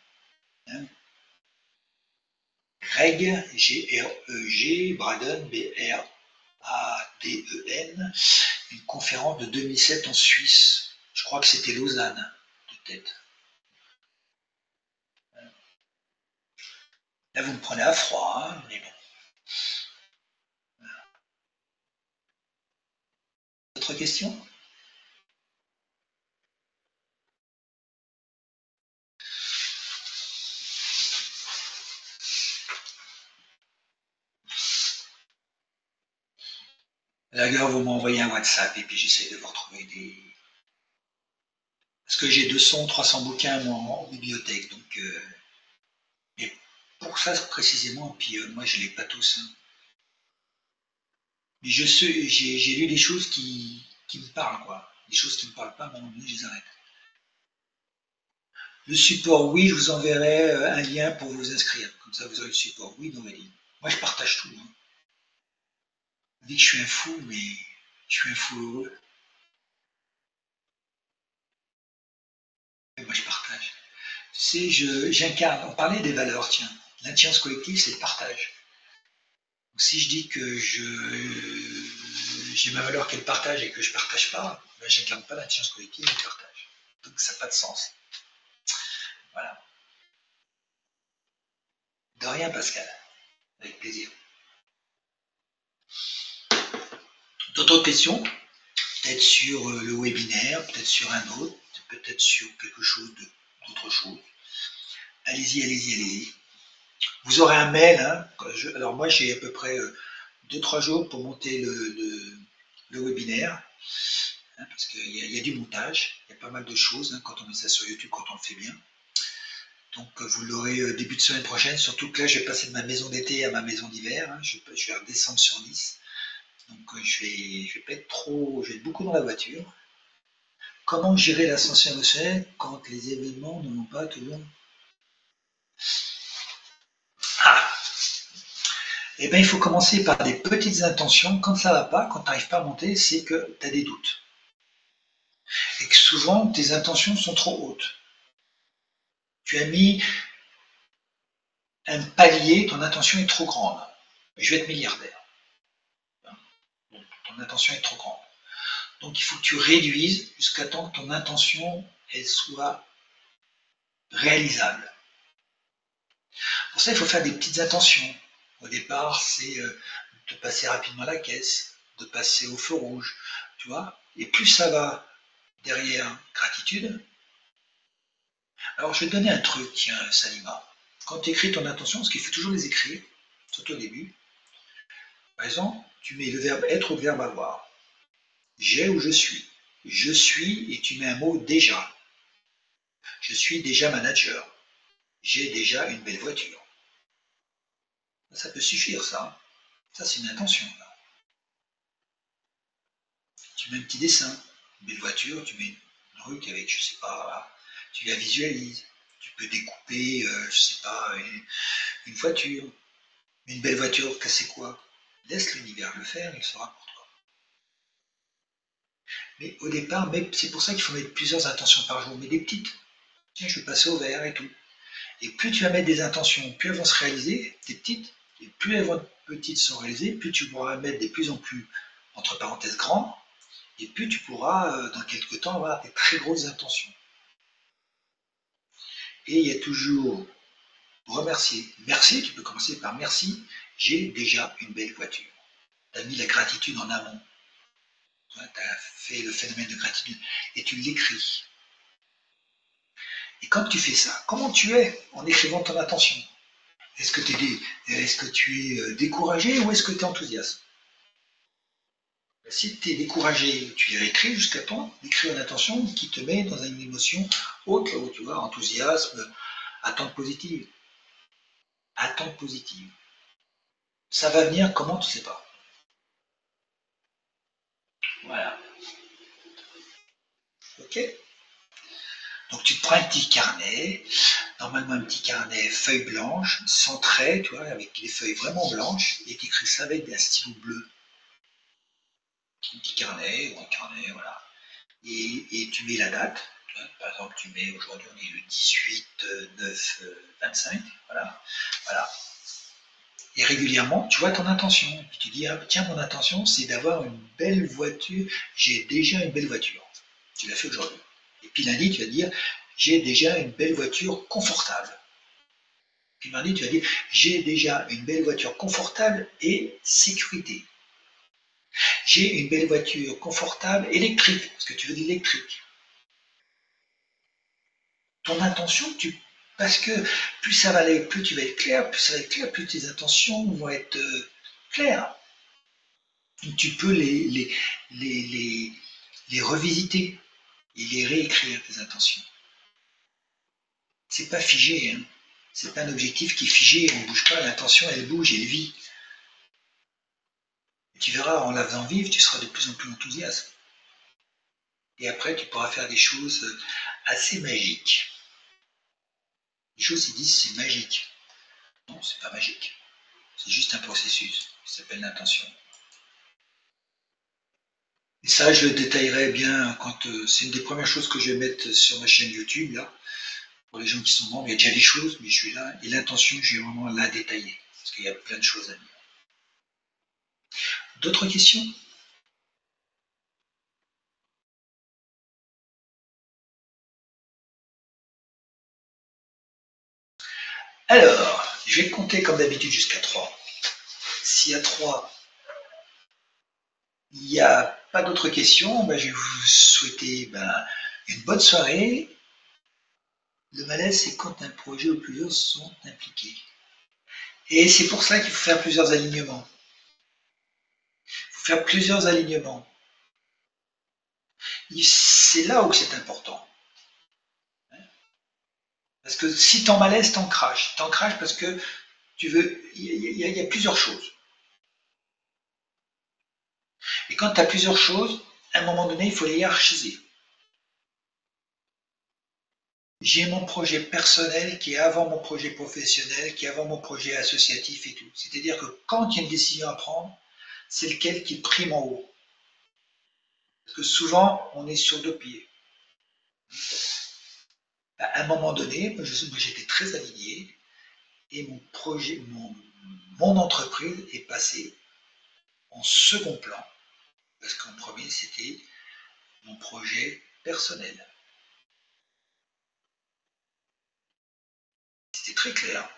Greg, G-R-E-G, Braden, B-R-A-D-E-N, une conférence de 2007 en Suisse. Je crois que c'était Lausanne, de tête. Là, vous me prenez à froid, hein, mais bon. Autre question? La gare, vous m'envoyez un WhatsApp et puis j'essaie de vous retrouver des. Parce que j'ai 200, 300 bouquins en bibliothèque, donc. Mais pour ça précisément, puis moi je ne les pas tous. Hein. Mais j'ai lu des choses qui me parlent, quoi. Des choses qui ne me parlent pas, à un moment donné, je les arrête. Le support, oui, je vous enverrai un lien pour vous inscrire. Comme ça, vous aurez le support, oui, dans la ligne. Moi, je partage tout. Hein. On dit que je suis un fou, mais je suis un fou heureux. Et moi, je partage. Tu sais, j'incarne. On parlait des valeurs, tiens. L'intelligence collective, c'est le partage. Donc, si je dis que j'ai ma valeur qu'elle partage et que je ne partage pas, ben, j'incarne pas l'intelligence collective et le partage. Donc, ça n'a pas de sens. Voilà. De rien, Pascal. Avec plaisir. D'autres questions? Peut-être sur le webinaire, peut-être sur un autre, peut-être sur quelque chose d'autre chose. Allez-y, allez-y, allez-y. Vous aurez un mail. Hein, alors moi, j'ai à peu près 2-3 jours pour monter le webinaire, hein, parce qu'il y a du montage, il y a pas mal de choses hein, quand on met ça sur YouTube, quand on le fait bien. Donc vous l'aurez début de semaine prochaine, surtout que là, je vais passer de ma maison d'été à ma maison d'hiver. Hein, je vais redescendre sur Nice. Donc je vais pas être trop, je vais être beaucoup dans la voiture. Comment gérer l'ascension émotionnelle quand les événements ne vont pas toujours Eh bien, il faut commencer par des petites intentions. Quand ça ne va pas, quand tu n'arrives pas à monter, c'est que tu as des doutes. Et que souvent, tes intentions sont trop hautes. Tu as mis un palier, ton intention est trop grande. Je vais être milliardaire. Donc, ton intention est trop grande. Donc, il faut que tu réduises jusqu'à temps que ton intention elle soit réalisable. Pour ça, il faut faire des petites intentions. Au départ, c'est de passer rapidement à la caisse, de passer au feu rouge, tu vois. Et plus ça va derrière gratitude. Alors, je vais te donner un truc, tiens, Salima. Quand tu écris ton intention, parce qu'il faut toujours les écrire, surtout au début. Par exemple, tu mets le verbe être ou le verbe avoir. J'ai ou je suis. Je suis et tu mets un mot déjà. Je suis déjà manager. J'ai déjà une belle voiture. Ça peut suffire, ça. Ça, c'est une intention. Là. Tu mets un petit dessin. Une belle voiture, tu mets une truc avec, je sais pas, là. Tu la visualises. Tu peux découper, je sais pas, une voiture. Une belle voiture, c'est quoi? Laisse l'univers le faire, il sera pour toi. Mais au départ, c'est pour ça qu'il faut mettre plusieurs intentions par jour, mais des petites. Tiens, je vais passer au vert et tout. Et plus tu vas mettre des intentions, plus elles vont se réaliser, des petites, et plus elles vont être petites sont réalisées, plus tu pourras mettre des plus en plus, entre parenthèses, grands, et plus tu pourras, dans quelques temps, avoir des très grosses intentions. Et il y a toujours remercier. Merci, tu peux commencer par merci, j'ai déjà une belle voiture. Tu as mis la gratitude en amont. Tu as fait le phénomène de gratitude et tu l'écris. Et quand tu fais ça, comment tu es en écrivant ton intention? Est-ce que, tu es découragé ou est-ce que tu es enthousiaste? Si tu es découragé, tu les réécris jusqu'à temps d'écrire une intention qui te met dans une émotion haute, là où tu vois, enthousiasme, attente positive. Attente positive. Ça va venir comment, tu sais pas. Voilà. Ok. Donc tu te prends un petit carnet, normalement un petit carnet feuille blanche, sans trait, tu vois, avec les feuilles vraiment blanches, et tu écris ça avec un stylo bleu. Un petit carnet ou un carnet, voilà. Et tu mets la date. Par exemple, tu mets aujourd'hui, on est le 18 9 25, voilà. Voilà. Et régulièrement, tu vois ton intention. Et tu dis, ah, tiens, mon intention, c'est d'avoir une belle voiture. J'ai déjà une belle voiture. Tu l'as fait aujourd'hui. Et puis lundi, tu vas dire, j'ai déjà une belle voiture confortable. Puis mardi, tu vas dire, j'ai déjà une belle voiture confortable et sécurité. J'ai une belle voiture confortable électrique, parce que tu veux de l'électrique. Ton intention, parce que plus ça va aller, plus tu vas être clair, plus ça va être clair, plus tes intentions vont être claires. Donc tu peux les revisiter et les réécrire, tes intentions. C'est pas figé, hein. C'est pas un objectif qui est figé, on ne bouge pas, l'intention elle bouge, elle vit. Et tu verras, en la faisant vivre, tu seras de plus en plus enthousiaste. Et après, tu pourras faire des choses assez magiques. Les choses, ils disent c'est magique. Non, c'est pas magique. C'est juste un processus qui s'appelle l'intention. Et ça, je le détaillerai bien quand c'est une des premières choses que je vais mettre sur ma chaîne YouTube, là, pour les gens qui sont membres. Il y a déjà des choses, mais je suis là. Et l'intention, je vais vraiment la détailler. Parce qu'il y a plein de choses à dire. D'autres questions? Alors, je vais compter comme d'habitude jusqu'à 3. S'il y a 3, il n'y a pas d'autres questions, ben, je vais vous souhaiter une bonne soirée. Le malaise, c'est quand un projet ou plusieurs sont impliqués. Et c'est pour ça qu'il faut faire plusieurs alignements. Il faut faire plusieurs alignements. C'est là où c'est important. Parce que si t'en malaises, t'en craches. T'en craches parce que tu veux. Il y a plusieurs choses. Et quand tu as plusieurs choses, à un moment donné, il faut les hiérarchiser. j'ai mon projet personnel qui est avant mon projet professionnel, qui est avant mon projet associatif et tout. C'est-à-dire que quand il y a une décision à prendre, c'est lequel qui prime en haut. Parce que souvent, on est sur deux pieds. À un moment donné, moi j'étais très aligné et mon projet, mon entreprise est passée en second plan. Parce qu'en premier, c'était mon projet personnel. C'était très clair.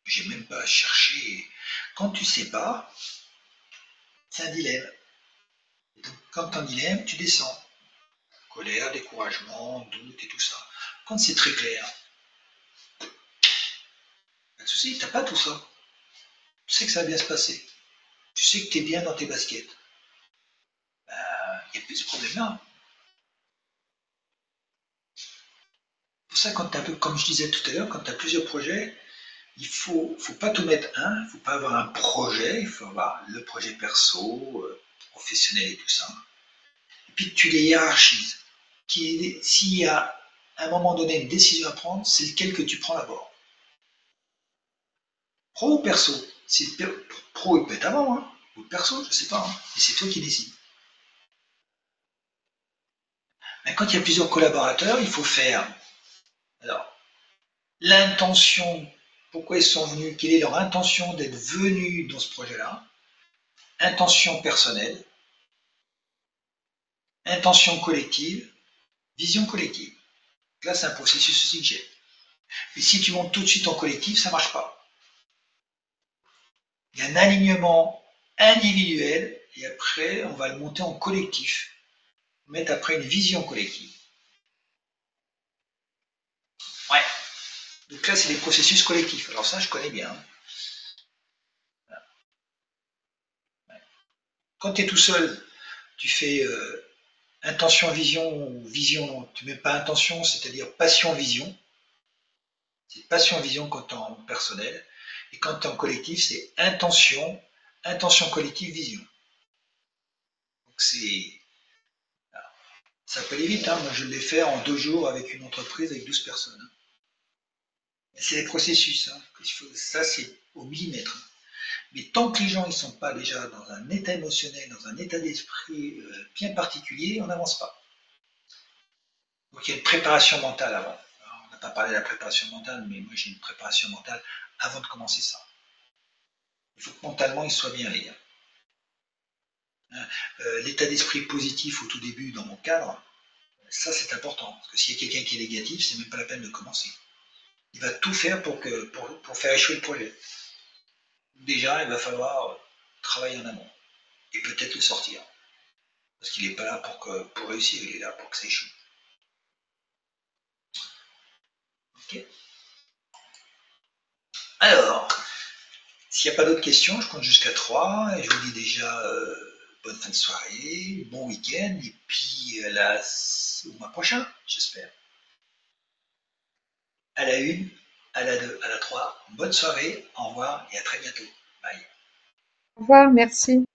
J'ai même pas cherché. Quand tu sais pas, c'est un dilemme. Donc, quand tu as un dilemme, tu descends. Colère, découragement, doute et tout ça. Quand c'est très clair, pas de souci, t'as pas tout ça. Tu sais que ça va bien se passer. Tu sais que tu es bien dans tes baskets. Il n'y a plus ce problème-là. Pour ça, quand un peu, comme je disais tout à l'heure, quand tu as plusieurs projets, il faut pas tout mettre un, il faut pas avoir un projet, il faut avoir le projet perso, professionnel et tout ça. Et puis tu les hiérarchises. S'il y a à un moment donné une décision à prendre, c'est lequel que tu prends d'abord. Pro ou perso? Si pro, il peut être avant, hein, ou perso, je sais pas, hein, et c'est toi qui décides. Mais quand il y a plusieurs collaborateurs, il faut faire. Alors, l'intention, pourquoi ils sont venus, quelle est leur intention d'être venus dans ce projet-là, intention personnelle, intention collective, vision collective. Là, c'est un processus aussi que j'ai. Et si tu montes tout de suite en collectif, ça ne marche pas. Il y a un alignement individuel et après, on va le monter en collectif. Mettre après une vision collective. Ouais. Donc là, c'est des processus collectifs. Alors ça, je connais bien. Quand tu es tout seul, tu fais intention, vision, ou vision, tu ne mets pas intention, c'est-à-dire passion, vision. C'est passion, vision quand tu es en personnel. Et quand tu es en collectif, c'est intention, intention collective, vision. Donc ça peut aller vite. Hein. Moi, je l'ai fait en 2 jours avec une entreprise avec 12 personnes. C'est des processus. Hein. Ça, c'est au millimètre. Mais tant que les gens ne sont pas déjà dans un état émotionnel, dans un état d'esprit bien particulier, on n'avance pas. Donc il y a une préparation mentale avant. Alors, on n'a pas parlé de la préparation mentale, mais moi j'ai une préparation mentale avant de commencer ça. Il faut que mentalement il soit bien, les gars. Hein, l'état d'esprit positif au tout début dans mon cadre, ça c'est important. Parce que s'il y a quelqu'un qui est négatif, c'est même pas la peine de commencer. Il va tout faire pour faire échouer le projet. Déjà, il va falloir travailler en amont et peut-être le sortir. Parce qu'il n'est pas là pour réussir, il est là pour que ça échoue. Ok. Alors, s'il n'y a pas d'autres questions, je compte jusqu'à 3 et je vous dis déjà bonne fin de soirée, bon week-end et puis au mois prochain, j'espère. À la 1, à la 2, à la 3. Bonne soirée, au revoir et à très bientôt. Bye. Au revoir, merci.